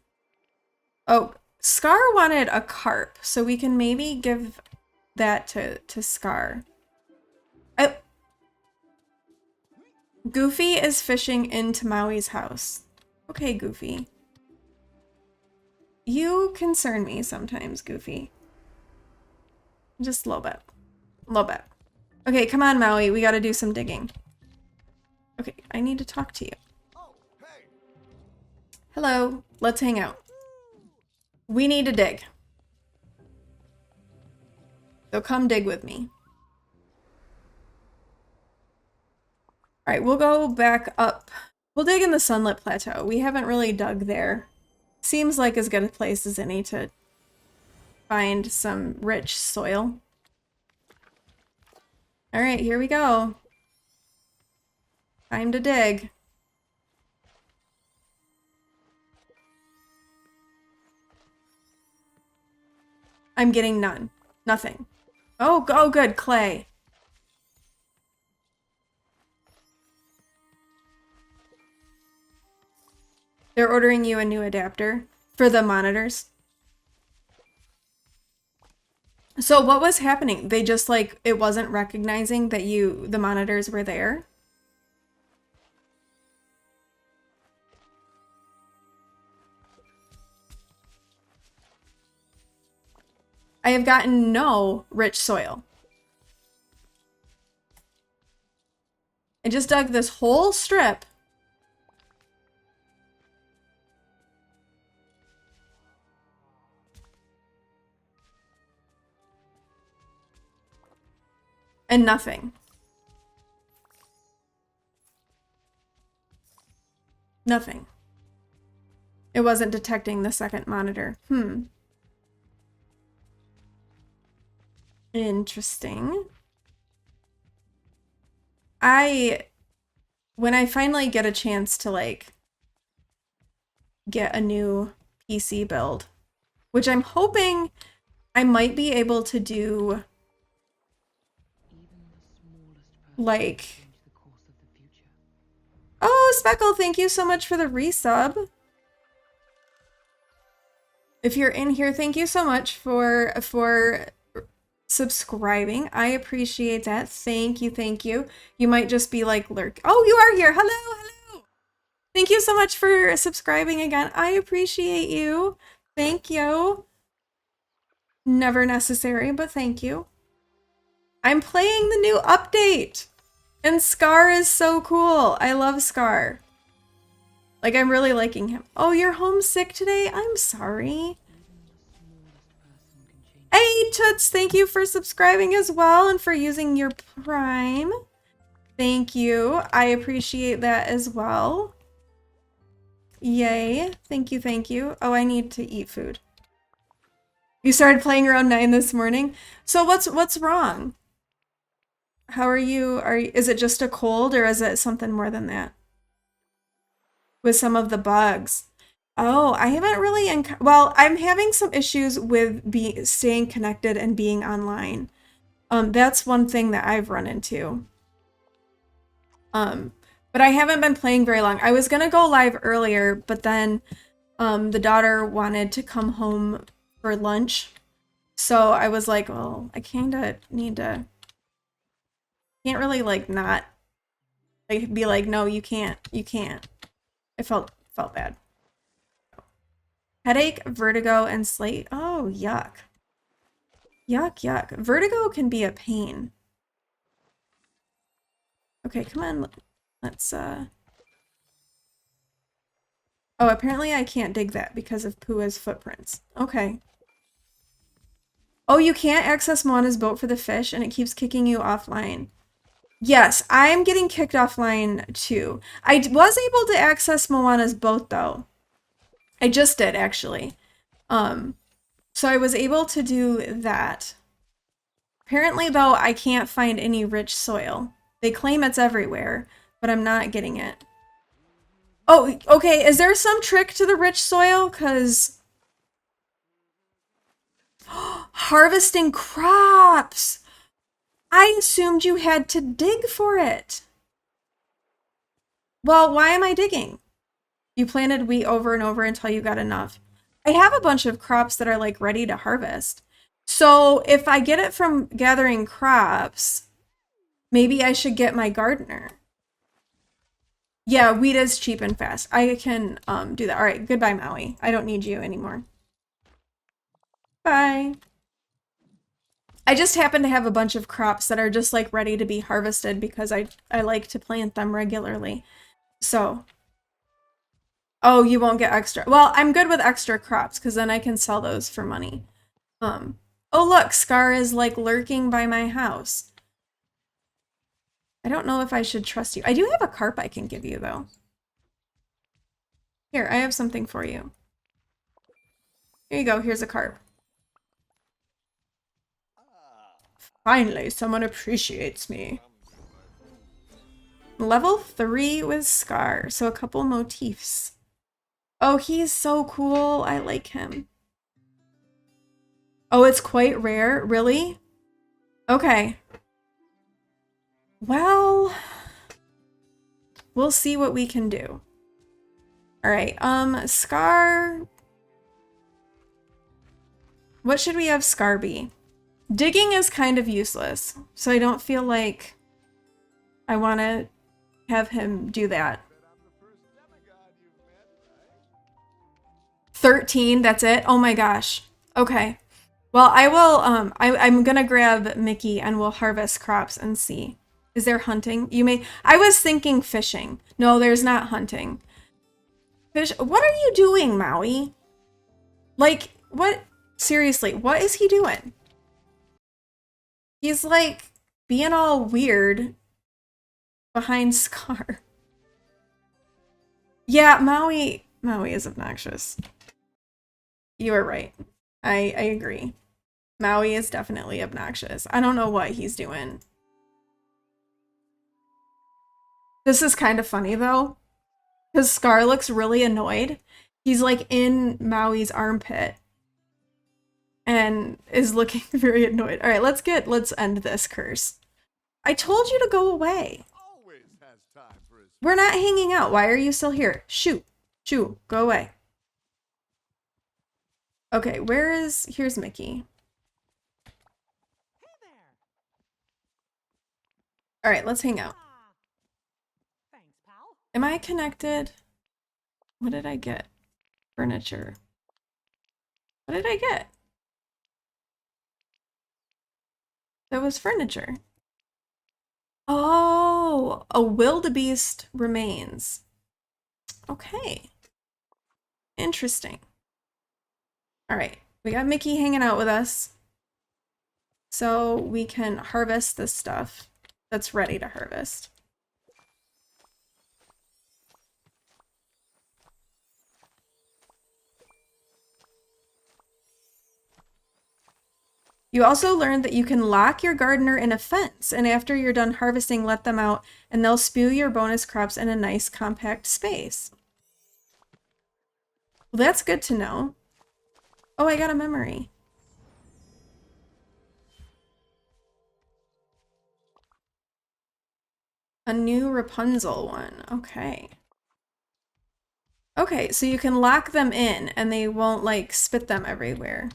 Oh, Scar wanted a carp, so we can maybe give that to Scar. Goofy is fishing into Maui's house. Okay, Goofy. You concern me sometimes, Goofy. Just a little bit. A little bit. Okay, come on, Maui. We gotta do some digging. Okay, I need to talk to you. Hello. Let's hang out. We need to dig. So come dig with me. Alright, we'll go back up. We'll dig in the Sunlit Plateau. We haven't really dug there. Seems like as good a place as any to find some rich soil. Alright, here we go. Time to dig. I'm getting none. Nothing. Oh, good, clay. They're ordering you a new adapter for the monitors. So what was happening? They just like, it wasn't recognizing that the monitors were there? I have gotten no rich soil. I just dug this whole strip. And nothing. Nothing. It wasn't detecting the second monitor. Interesting. When I finally get a chance to like get a new PC build, which I'm hoping I might be able to do like, oh, Speckle, thank you so much for the resub. If you're in here, thank you so much for subscribing. I appreciate that. Thank you, thank you. You might just be like lurk. Oh, you are here. Hello. Thank you so much for subscribing again. I appreciate you. Thank you. Never necessary, but thank you. I'm playing the new update, and Scar is so cool. I love Scar. Like, I'm really liking him. Oh, you're homesick today? I'm sorry. Hey, Toots, thank you for subscribing as well and for using your Prime. Thank you. I appreciate that as well. Yay. Thank you, thank you. Oh, I need to eat food. You started playing around 9 this morning? So what's wrong? How are you? Is it just a cold or is it something more than that? With some of the bugs. Oh, I haven't really well, I'm having some issues with staying connected and being online. That's one thing that I've run into. But I haven't been playing very long. I was gonna go live earlier, but then the daughter wanted to come home for lunch. So I was like, well, I kinda need to, can't really like not like be like, no, you can't. I felt bad. Headache, vertigo, and slate. Oh, yuck. Yuck. Vertigo can be a pain. Okay, come on. Let's, Oh, apparently I can't dig that because of Pua's footprints. Okay. Oh, you can't access Moana's boat for the fish, and it keeps kicking you offline. Yes, I'm getting kicked offline too. I was able to access Moana's boat though. I just did actually. So I was able to do that. Apparently though, I can't find any rich soil. They claim it's everywhere, but I'm not getting it. Oh, okay, is there some trick to the rich soil? 'Cause harvesting crops! I assumed you had to dig for it. Well, why am I digging? You planted wheat over and over until you got enough. I have a bunch of crops that are like ready to harvest. So if I get it from gathering crops, maybe I should get my gardener. Yeah, wheat is cheap and fast. I can do that. All right, goodbye, Maui. I don't need you anymore. Bye. I just happen to have a bunch of crops that are just like ready to be harvested because I like to plant them regularly. So, oh, you won't get extra. Well, I'm good with extra crops because then I can sell those for money. Oh look, Scar is like lurking by my house. I don't know if I should trust you. I do have a carp I can give you though. Here, I have something for you. Here you go, here's a carp. Finally, someone appreciates me. Level 3 with Scar, so a couple motifs. Oh, he's so cool. I like him. Oh, it's quite rare? Really? Okay. Well, we'll see what we can do. All right, Scar. What should we have Scar be? Digging is kind of useless, so I don't feel like I want to have him do that. 13, that's it? Oh my gosh. Okay. Well, I will, I'm gonna grab Mickey and we'll harvest crops and see. Is there hunting? I was thinking fishing. No, there's not hunting. What are you doing, Maui? Like, what? Seriously, what is he doing? He's like being all weird behind Scar. Yeah, Maui is obnoxious. You are right. I agree. Maui is definitely obnoxious. I don't know what he's doing. This is kind of funny though, because Scar looks really annoyed. He's like in Maui's armpit and is looking very annoyed. All right, let's end this curse. I told you to go away. We're not hanging out. Why are you still here? Shoot. Shoo, go away. Okay, here's Mickey. Hey there. All right, let's hang out. Thanks, pal. Am I connected? What did I get? Furniture. What did I get? That was furniture. Oh, a wildebeest remains. Okay. Interesting. All right, we got Mickey hanging out with us. So we can harvest this stuff that's ready to harvest. You also learned that you can lock your gardener in a fence, and after you're done harvesting, let them out, and they'll spew your bonus crops in a nice compact space. Well, that's good to know. Oh, I got a memory. A new Rapunzel one. Okay. Okay, so you can lock them in, and they won't, like, spit them everywhere.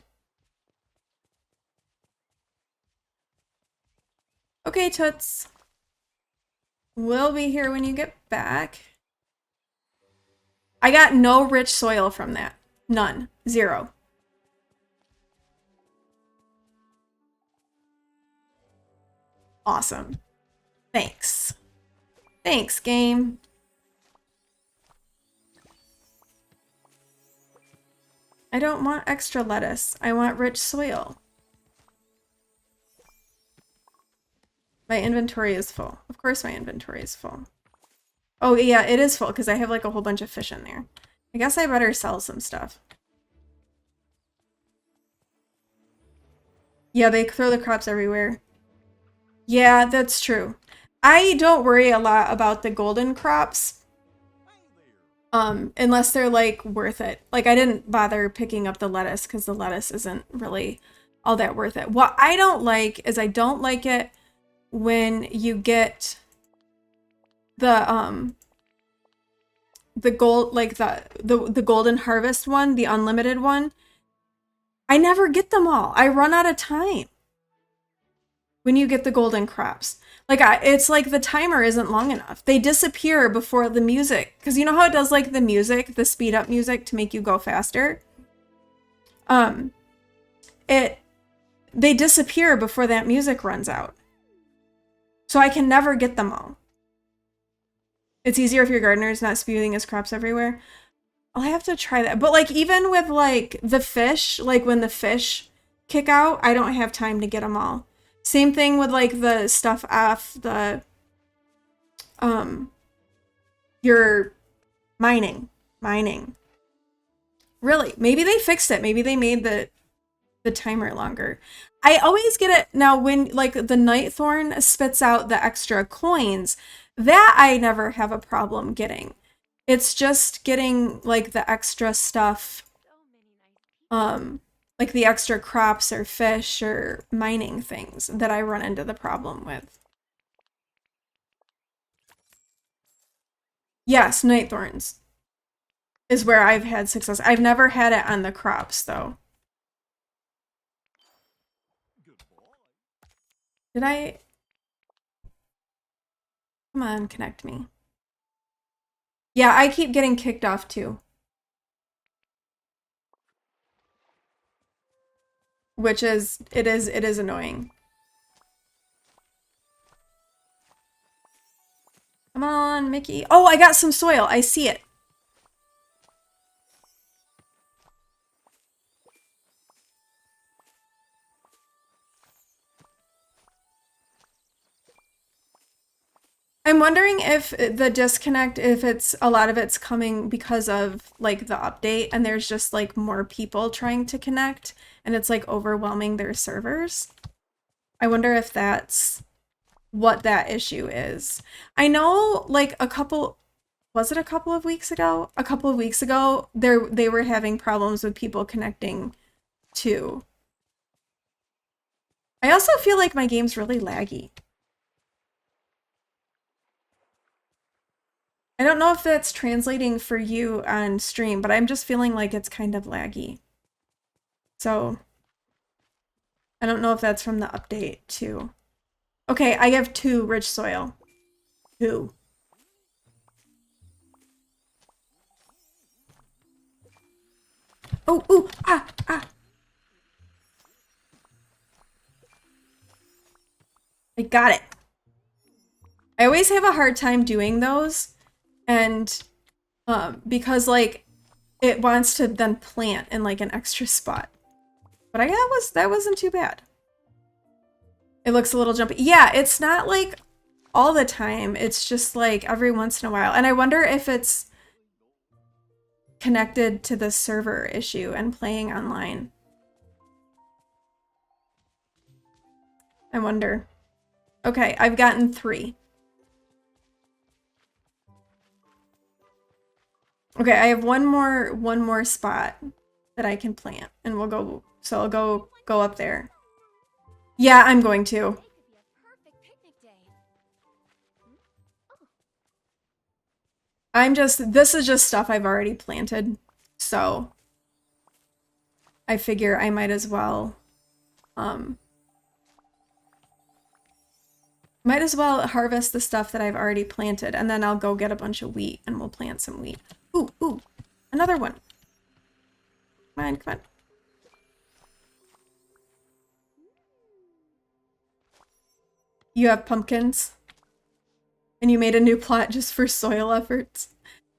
Okay, Toots. We'll be here when you get back. I got no rich soil from that. None. 0. Awesome. Thanks. Thanks, game. I don't want extra lettuce. I want rich soil. My inventory is full. Of course my inventory is full. Oh yeah, it is full because I have like a whole bunch of fish in there. I guess I better sell some stuff. Yeah, they throw the crops everywhere. Yeah, that's true. I don't worry a lot about the golden crops. Unless they're like worth it. Like I didn't bother picking up the lettuce because the lettuce isn't really all that worth it. What I don't like is I don't like it when you get the gold, like the golden harvest one, the unlimited one. I never get them all. I run out of time when you get the golden crops. Like it's like the timer isn't long enough. They disappear before the music, because you know how it does like the music, the speed up music to make you go faster. They disappear before that music runs out. So I can never get them all. It's easier if your gardener is not spewing his crops everywhere. I'll have to try that. But like even with like the fish, like when the fish kick out, I don't have time to get them all. Same thing with like the stuff off the your mining. Really, maybe they fixed it. Maybe they made the timer longer. I always get it now when like the Nightthorn spits out the extra coins. That I never have a problem getting. It's just getting like the extra stuff, like the extra crops or fish or mining things that I run into the problem with. Yes, Nightthorns is where I've had success. I've never had it on the crops though. Did I? Come on, connect me. Yeah, I keep getting kicked off too. Which is, it is annoying. Come on, Mickey. Oh, I got some soil. I see it. I'm wondering if the disconnect, if it's a lot of it's coming because of like the update and there's just like more people trying to connect and it's like overwhelming their servers. I wonder if that's what that issue is. I know like was it a couple of weeks ago? A couple of weeks ago, they were having problems with people connecting too. I also feel like my game's really laggy. I don't know if that's translating for you on stream, but I'm just feeling like it's kind of laggy. So I don't know if that's from the update too. Okay, I have 2 rich soil. 2. Oh, ooh, ah. I got it. I always have a hard time doing those. And because like it wants to then plant in like an extra spot. But that wasn't too bad. It looks a little jumpy. Yeah, it's not like all the time. It's just like every once in a while. And I wonder if it's connected to the server issue and playing online. I wonder. Okay, I've gotten 3. Okay, I have one more spot that I can plant and we'll go, so I'll go up there. Yeah, I'm going to. This is just stuff I've already planted, so I figure I might as well Might as well harvest the stuff that I've already planted, and then I'll go get a bunch of wheat, and we'll plant some wheat. Ooh, ooh, another one. Come on, come on. You have pumpkins? And you made a new plot just for soil efforts?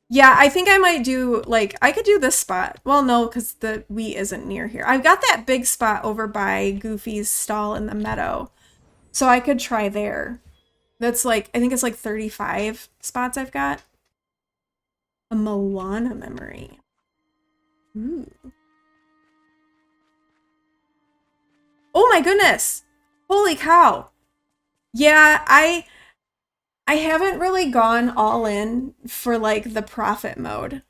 Yeah, I think I might do, like, I could do this spot. Well, no, because the wheat isn't near here. I've got that big spot over by Goofy's stall in the meadow. So I could try there. That's like, I think it's like 35 spots I've got. A Moana memory. Ooh. Oh my goodness! Holy cow! Yeah, I haven't really gone all in for like the profit mode.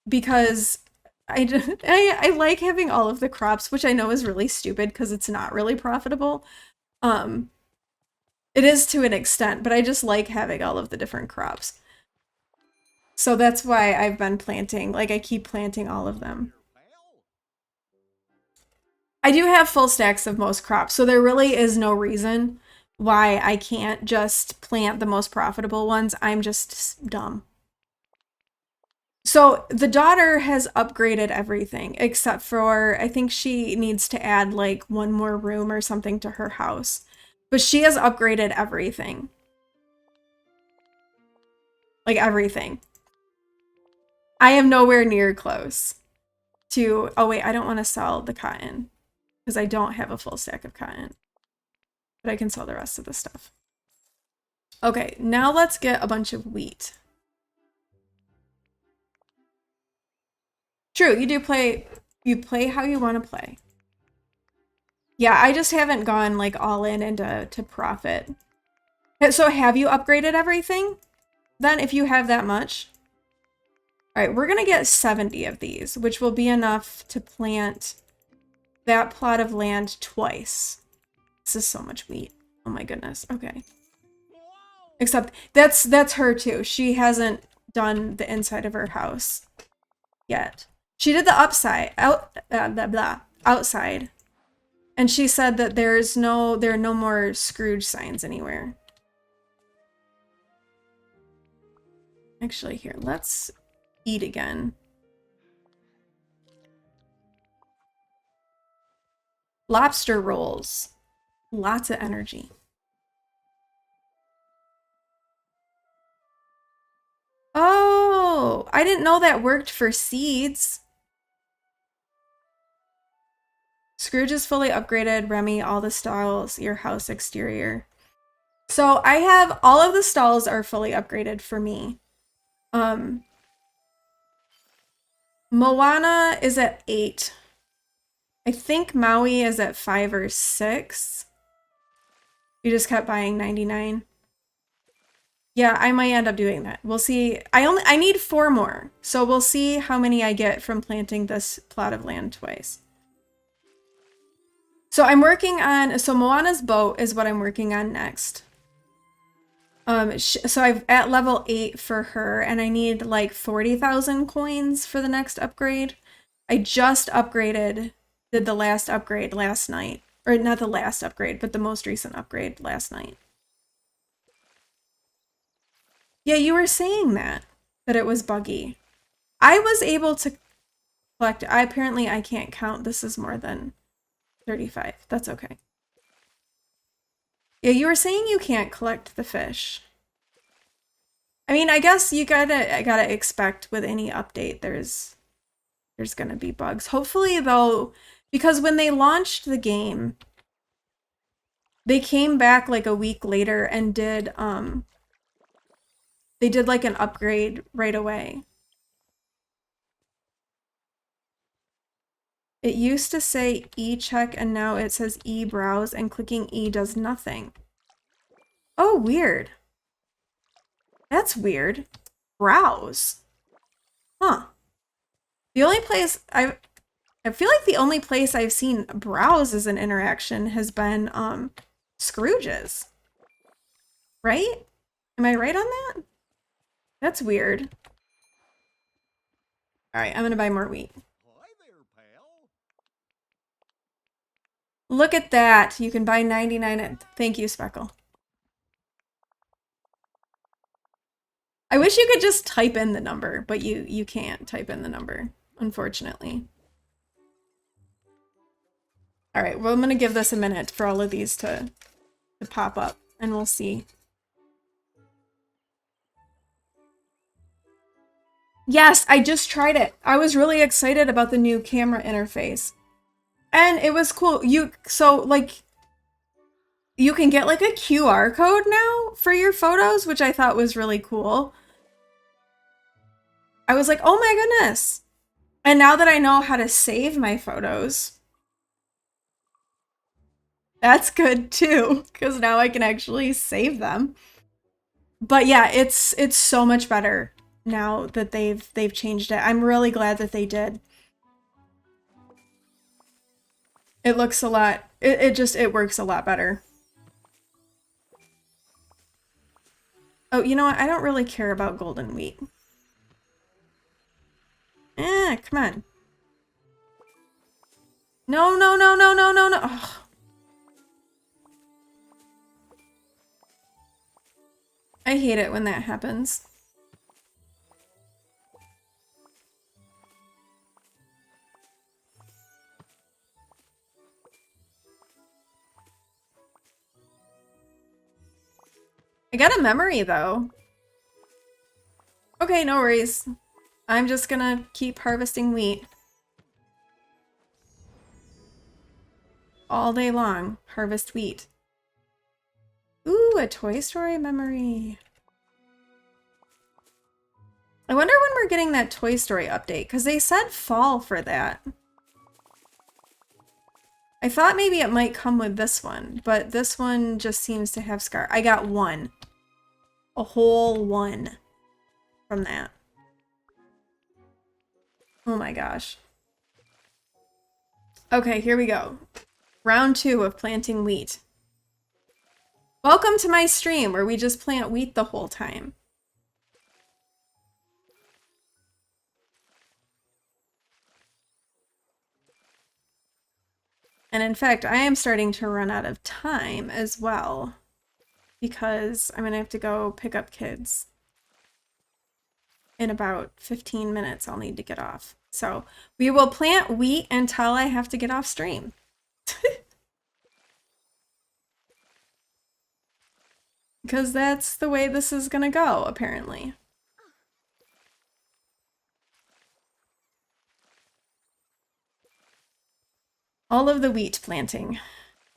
Because I like having all of the crops, which I know is really stupid because it's not really profitable. It is to an extent, but I just like having all of the different crops. So that's why I've been planting, like I keep planting all of them. I do have full stacks of most crops, so there really is no reason why I can't just plant the most profitable ones. I'm just dumb. So the daughter has upgraded everything except for, I think she needs to add like one more room or something to her house. But she has upgraded everything. Like everything. I am nowhere near close to, oh wait, I don't want to sell the cotton because I don't have a full stack of cotton. But I can sell the rest of the stuff. Okay, now let's get a bunch of wheat. True, you play how you want to play. Yeah, I just haven't gone like all in into profit. So have you upgraded everything? Then if you have that much. All right, we're gonna get 70 of these, which will be enough to plant that plot of land twice. This is so much wheat. Oh my goodness. Okay. Except that's her too. She hasn't done the inside of her house yet. She did the outside. And she said that there are no more Scrooge signs anywhere. Actually, here, let's eat again. Lobster rolls. Lots of energy. Oh, I didn't know that worked for seeds. Scrooge is fully upgraded. Remy, all the stalls, your house exterior. So I have all of the stalls are fully upgraded for me. Moana is at 8. I think Maui is at 5 or 6. You just kept buying 99. Yeah, I might end up doing that. We'll see. I need 4 more. So we'll see how many I get from planting this plot of land twice. So I'm working on, so Moana's boat is what I'm working on next. So I've at level 8 for her, and I need like 40,000 coins for the next upgrade. I just did the last upgrade last night. Or not the last upgrade, but the most recent upgrade last night. Yeah, you were saying that it was buggy. I was able to collect, apparently I can't count. This is more than 35. That's okay. Yeah, you were saying you can't collect the fish. I mean, I guess you gotta expect with any update there's gonna be bugs. Hopefully though, because when they launched the game, they came back like a week later and did they did like an upgrade right away. It used to say e-check and now it says e-browse and clicking E does nothing. Oh, weird. That's weird. Browse. Huh. The only place I feel like the only place I've seen browse as an interaction has been Scrooge's. Right? Am I right on that? That's weird. All right, I'm gonna buy more wheat. Hi there, pal. Look at that. You can buy 99. Thank you, Speckle. I wish you could just type in the number, but you can't type in the number, unfortunately. All right, well, I'm gonna give this a minute for all of these to pop up, and we'll see. Yes, I just tried it. I was really excited about the new camera interface. And it was cool. So like you can get like a QR code now for your photos, which I thought was really cool. I was like, "Oh my goodness." And now that I know how to save my photos, that's good too, because now I can actually save them. But yeah, it's so much better now that they've changed it. I'm really glad that they did. It looks a lot, it works a lot better. Oh, you know what? I don't really care about golden wheat. Come on. No, no, no, no, no, no, no. Ugh. I hate it when that happens. I got a memory, though. Okay, no worries. I'm just gonna keep harvesting wheat. All day long. Harvest wheat. Ooh, a Toy Story memory. I wonder when we're getting that Toy Story update, because they said fall for that. I thought maybe it might come with this one, but this one just seems to have Scar. I got one. A whole one from that. Oh my gosh. Okay, here we go. Round 2 of planting wheat. Welcome to my stream where we just plant wheat the whole time. And in fact, I am starting to run out of time as well, because I'm gonna have to go pick up kids. In about 15 minutes, I'll need to get off. So we will plant wheat until I have to get off stream. Because that's the way this is gonna go, apparently. All of the wheat planting.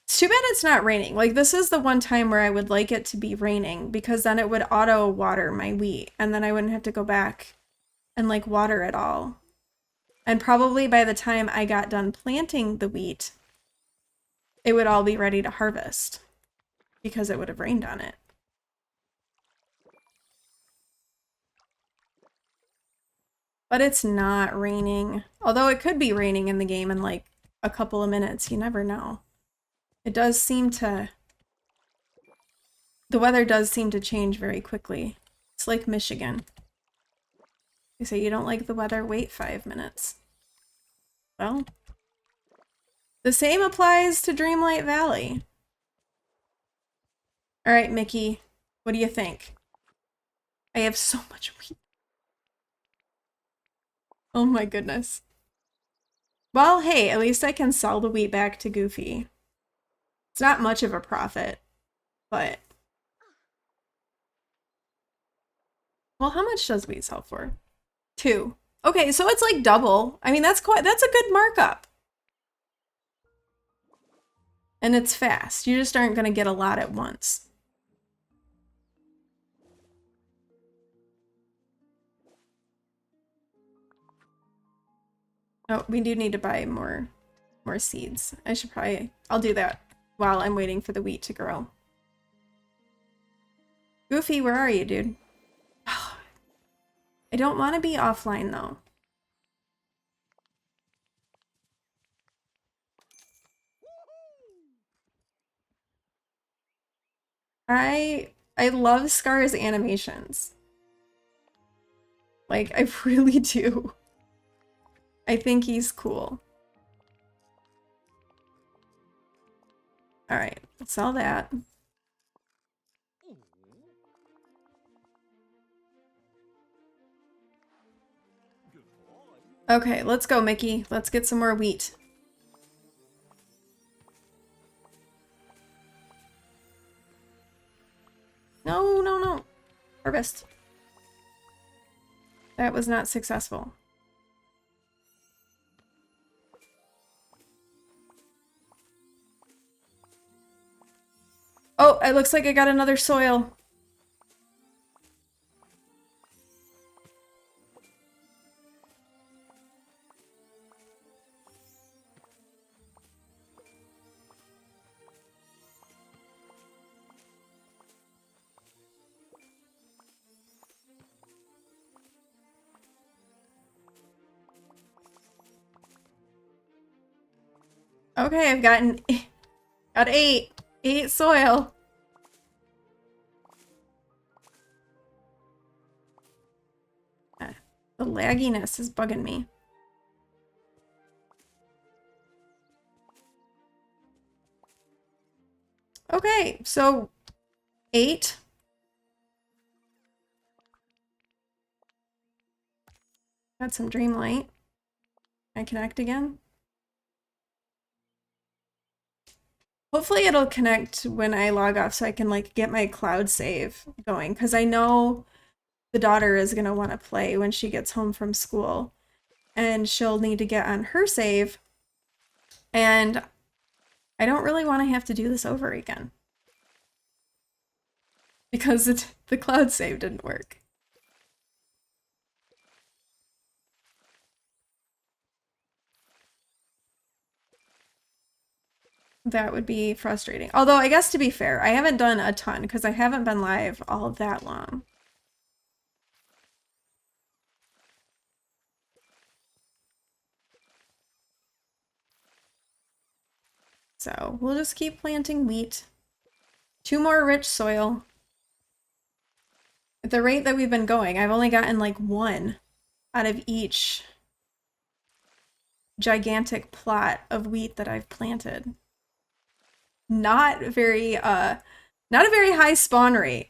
It's too bad it's not raining. Like, this is the one time where I would like it to be raining, because then it would auto water my wheat, and then I wouldn't have to go back and like water it all. And probably by the time I got done planting the wheat, it would all be ready to harvest, because it would have rained on it. But it's not raining. Although it could be raining in the game in like a couple of minutes. You never know. It does seem to... The weather does seem to change very quickly. It's like Michigan. You say you don't like the weather, wait 5 minutes. Well, the same applies to Dreamlight Valley. All right, Mickey, what do you think? I have so much wheat. Oh my goodness. Well, hey, at least I can sell the wheat back to Goofy. It's not much of a profit, but... Well, how much does wheat sell for? 2. Okay, so it's like double. I mean, that's a good markup. And it's fast. You just aren't going to get a lot at once. Oh, we do need to buy more seeds. I'll do that while I'm waiting for the wheat to grow. Goofy, where are you, dude? I don't want to be offline, though. I love Scar's animations. Like, I really do. I think he's cool. All right, sell that. Okay, let's go, Mickey. Let's get some more wheat. No, no, no. Harvest. That was not successful. Oh, it looks like I got another soil. Okay, I've got 8. 8 soil. The lagginess is bugging me. Okay, so 8. Got some Dreamlight. Can I connect again? Hopefully it'll connect when I log off so I can like get my cloud save going, because I know the daughter is going to want to play when she gets home from school and she'll need to get on her save, and I don't really want to have to do this over again because the cloud save didn't work. That would be frustrating. Although, I guess to be fair, I haven't done a ton because I haven't been live all that long. So we'll just keep planting wheat. 2 more rich soil. At the rate that we've been going, I've only gotten like 1 out of each gigantic plot of wheat that I've planted. Not a very high spawn rate.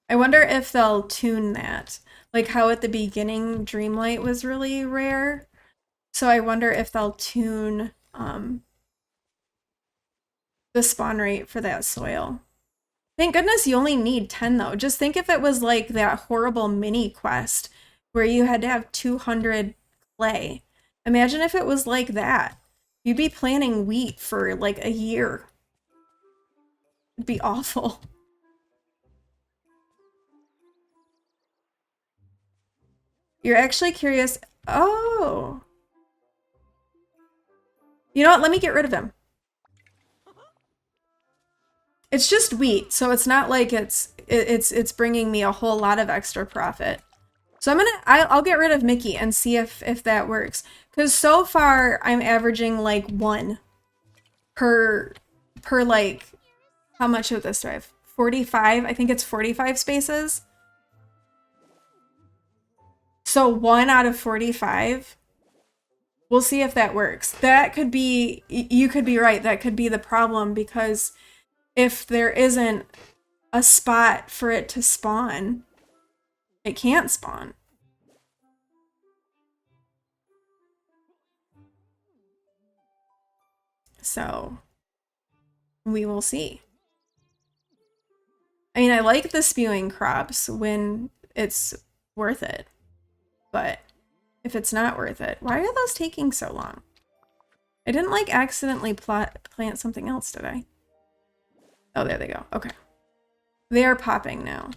I wonder if they'll tune that. Like how at the beginning Dreamlight was really rare. So I wonder if they'll tune the spawn rate for that soil. Thank goodness you only need 10 though. Just think if it was like that horrible mini quest where you had to have 200 clay. Imagine if it was like that. You'd be planting wheat for like a year. It'd be awful. You're actually curious. Oh. You know what? Let me get rid of him. It's just wheat, so it's not like it's bringing me a whole lot of extra profit. So I'll get rid of Mickey and see if that works. Because so far I'm averaging like 1 per like, how much of this do I have? 45? I think it's 45 spaces. So 1 out of 45. We'll see if that works. That could be, you could be right, that could be the problem, because if there isn't a spot for it to spawn, it can't spawn. So we will see. I mean, I like the spewing crops when it's worth it, but if it's not worth it, why are those taking so long? I didn't like accidentally plant something else, did I? Oh, there they go. Okay. They are popping now.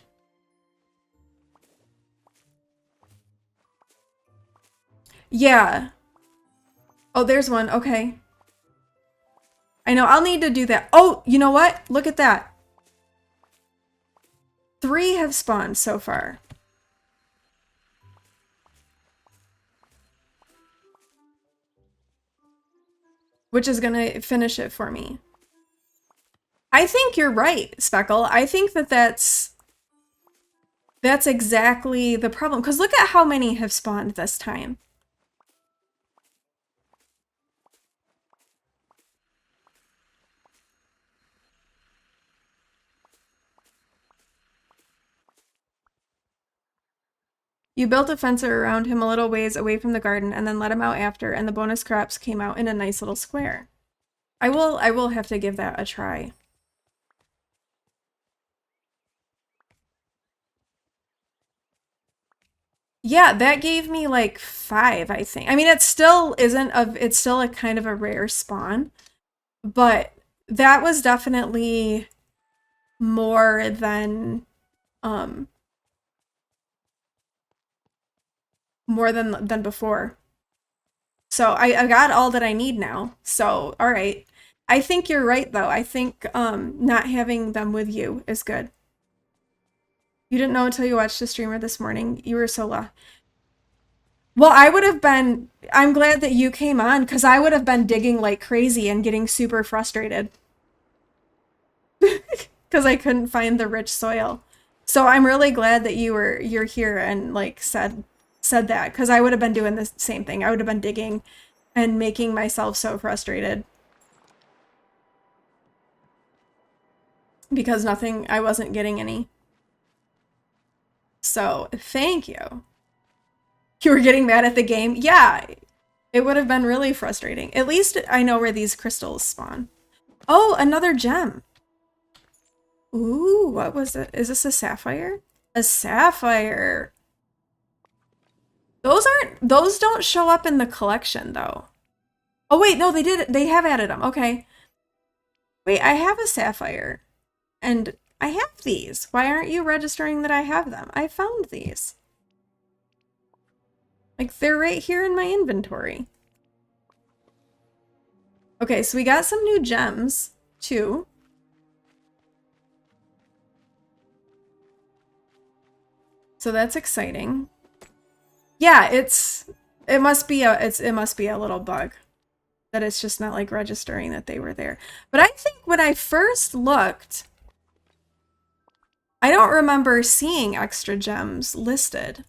Yeah. Oh, there's one. Okay. I know, I'll need to do that. Oh, you know what? Look at that. 3 have spawned so far. Which is gonna finish it for me. I think you're right, Speckle. I think that that's That's exactly the problem. Because look at how many have spawned this time. You built a fence around him a little ways away from the garden and then let him out after, and the bonus crops came out in a nice little square. I will have to give that a try. Yeah, that gave me like 5, I think. I mean, it still isn't it's still a kind of a rare spawn, but that was definitely more than before. So I got all that I need now. So, all right. I think you're right though. I think not having them with you is good. You didn't know until you watched the streamer this morning. You were so lucky. Well, I'm glad that you came on because I would have been digging like crazy and getting super frustrated because I couldn't find the rich soil. So I'm really glad that you're here and like said that because I would have been doing the same thing. I would have been digging and making myself so frustrated because I wasn't getting any. So thank you. You were getting mad at the game? Yeah, it would have been really frustrating. At least I know where these crystals spawn. Oh, another gem. Ooh, what was it? Is this a sapphire? A sapphire. Those don't show up in the collection though. Oh wait, no, they have added them. Okay. Wait, I have a sapphire. And I have these. Why aren't you registering that I have them? I found these. Like, they're right here in my inventory. Okay, so we got some new gems, too. So that's exciting. Yeah, it must be a little bug that it's just not like registering that they were there. But I think when I first looked, I don't remember seeing extra gems listed.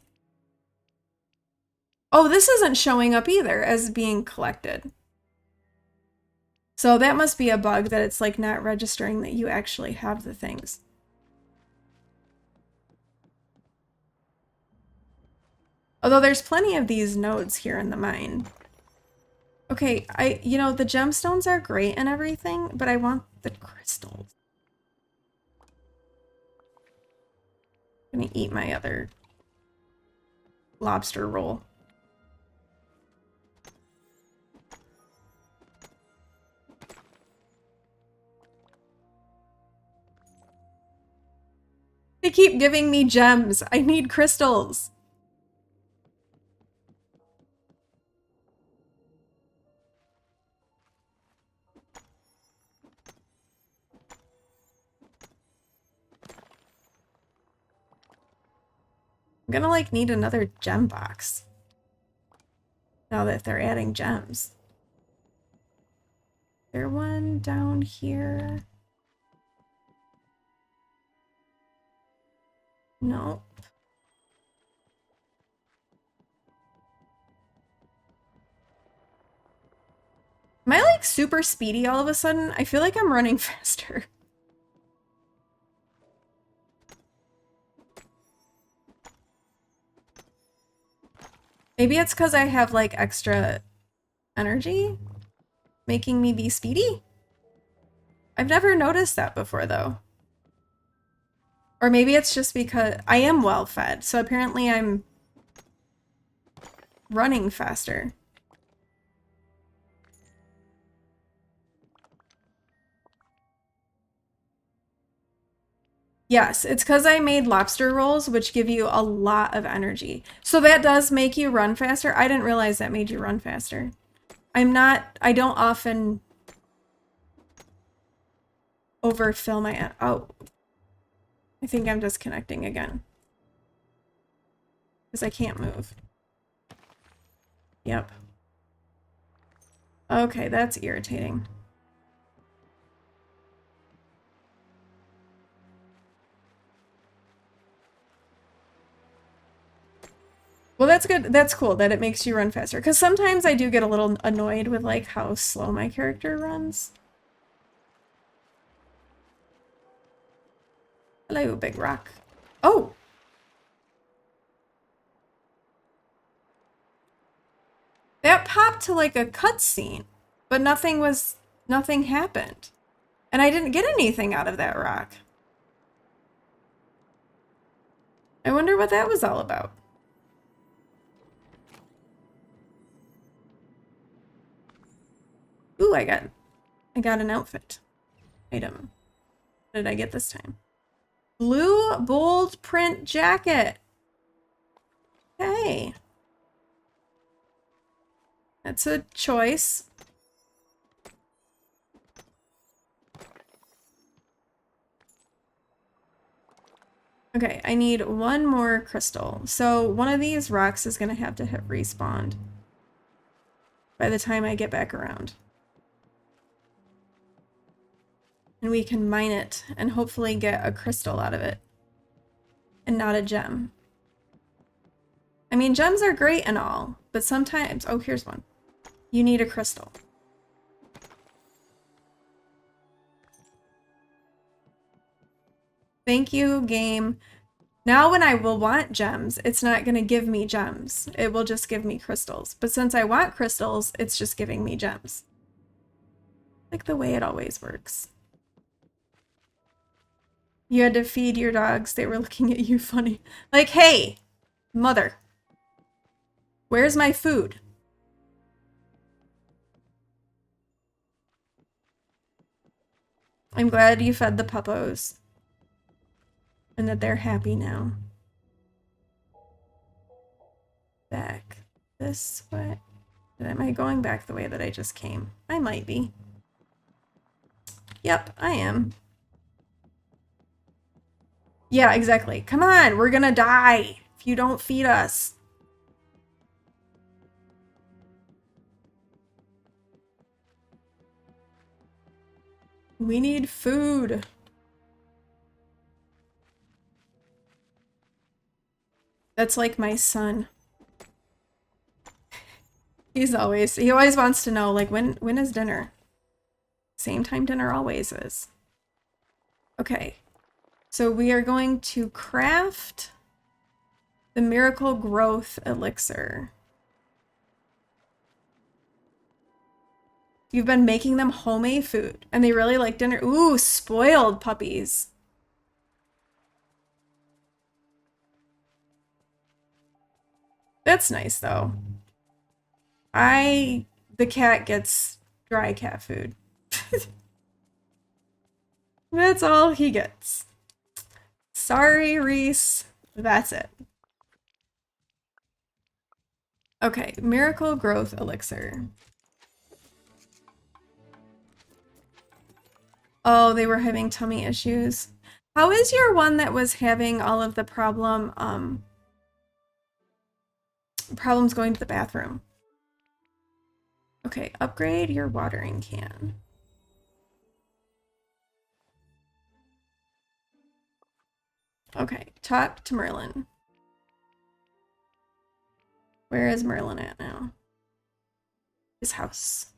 Oh, this isn't showing up either as being collected. So that must be a bug that it's like not registering that you actually have the things. Although there's plenty of these nodes here in the mine. Okay, you know, the gemstones are great and everything, but I want the crystals. I'm gonna eat my other lobster roll. They keep giving me gems. I need crystals. I'm gonna like need another gem box. Now that they're adding gems. Is there one down here? Nope. Am I like super speedy all of a sudden? I feel like I'm running faster. Maybe it's because I have like extra energy making me be speedy? I've never noticed that before though. Or maybe it's just because I am well fed, so apparently I'm running faster. Yes, it's because I made lobster rolls, which give you a lot of energy. So that does make you run faster. I didn't realize that made you run faster. I don't often overfill my, oh. I think I'm disconnecting again. Because I can't move. Yep. Okay, that's irritating. Well, that's good. That's cool that it makes you run faster. Because sometimes I do get a little annoyed with like how slow my character runs. Hello, big rock. Oh! That popped to like a cutscene, but nothing happened. And I didn't get anything out of that rock. I wonder what that was all about. Ooh, I got an outfit item. What did I get this time? Blue bold print jacket. Hey. That's a choice. Okay, I need one more crystal. So one of these rocks is gonna have to hit respawn by the time I get back around. And we can mine it and hopefully get a crystal out of it. And not a gem. I mean, gems are great and all, but sometimes... Oh, here's one. You need a crystal. Thank you, game. Now when I will want gems, it's not going to give me gems. It will just give me crystals. But since I want crystals, it's just giving me gems. Like the way it always works. You had to feed your dogs. They were looking at you funny. Like, hey, mother, where's my food? I'm glad you fed the puppos. And that they're happy now. Back this way. Am I going back the way that I just came? I might be. Yep, I am. Yeah, exactly. Come on, we're gonna die if you don't feed us. We need food. That's like my son. He always wants to know, like, when is dinner? Same time dinner always is. Okay. So we are going to craft the Miracle Growth Elixir. You've been making them homemade food, and they really like dinner. Ooh, spoiled puppies. That's nice, though. The cat gets dry cat food. That's all he gets. Sorry, Reese. That's it. Okay, Miracle Growth Elixir. Oh, they were having tummy issues. How is your one that was having all of the problems going to the bathroom? Okay, upgrade your watering can. Okay, talk to Merlin. Where is Merlin at now? His house.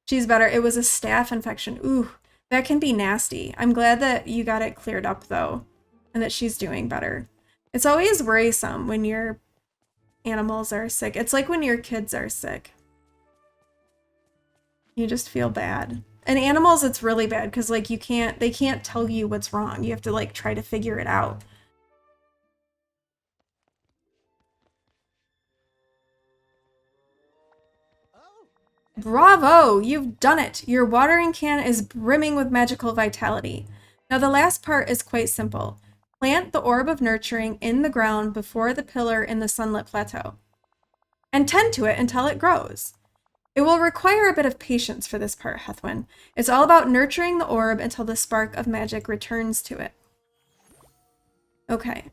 She's better. It was a staph infection. Ooh, that can be nasty. I'm glad that you got it cleared up, though, and that she's doing better. It's always worrisome when your animals are sick. It's like when your kids are sick. You just feel bad. And animals, it's really bad because, like, they can't tell you what's wrong. You have to, like, try to figure it out. Bravo! You've done it! Your watering can is brimming with magical vitality. Now the last part is quite simple. Plant the orb of nurturing in the ground before the pillar in the Sunlit Plateau. And tend to it until it grows. It will require a bit of patience for this part, Heathwyn. It's all about nurturing the orb until the spark of magic returns to it. Okay.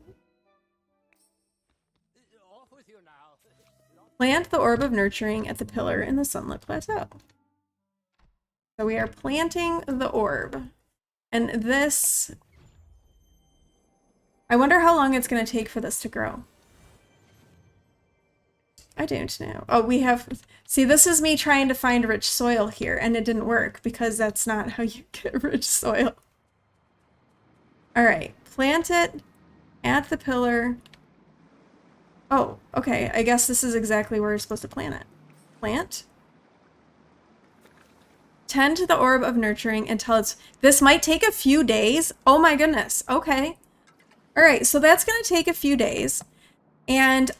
Plant the orb of nurturing at the pillar in the Sunlit Plateau. So we are planting the orb. And this... I wonder how long it's going to take for this to grow. I don't know. Oh, we have, see, this is me trying to find rich soil here, and it didn't work because that's not how you get rich soil. All right, plant it at the pillar. Oh, okay, I guess this is exactly where we're supposed to plant it. Plant. Tend to the orb of nurturing until it's, this might take a few days. Oh my goodness, okay. All right, so that's gonna take a few days. And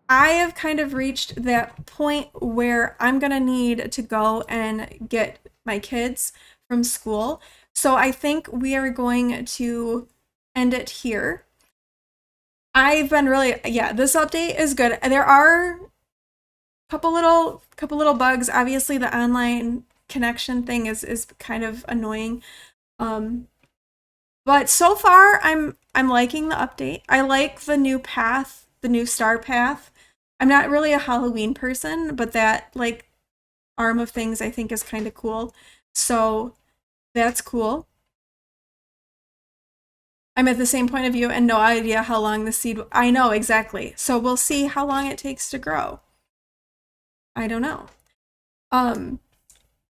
I have kind of reached that point where I'm gonna need to go and get my kids from school. So I think we are going to end it here. I've been really, yeah, this update is good. There are a couple little bugs. Obviously the online connection thing is kind of annoying. But so far I'm liking the update. I like the new path, the new star path. I'm not really a Halloween person, but that like arm of things I think is kind of cool. So that's cool. I'm at the same point of view and no idea how long the seed, I know exactly. So we'll see how long it takes to grow. I don't know.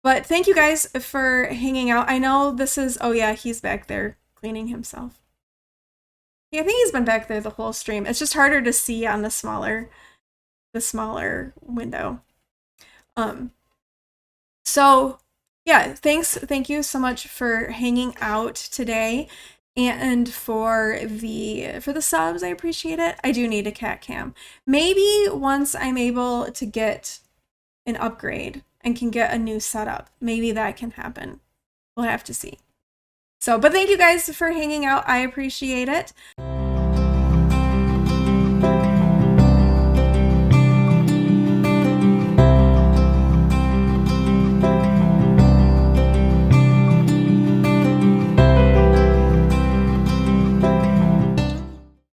But thank you guys for hanging out. I know this is, oh yeah, he's back there cleaning himself. Yeah, I think he's been back there the whole stream. It's just harder to see on the smaller window. So yeah, thank you so much for hanging out today and for the subs. I appreciate it. I do need a cat cam. Maybe once I'm able to get an upgrade and can get a new setup, maybe that can happen. We'll have to see. So, but thank you guys for hanging out. I appreciate it.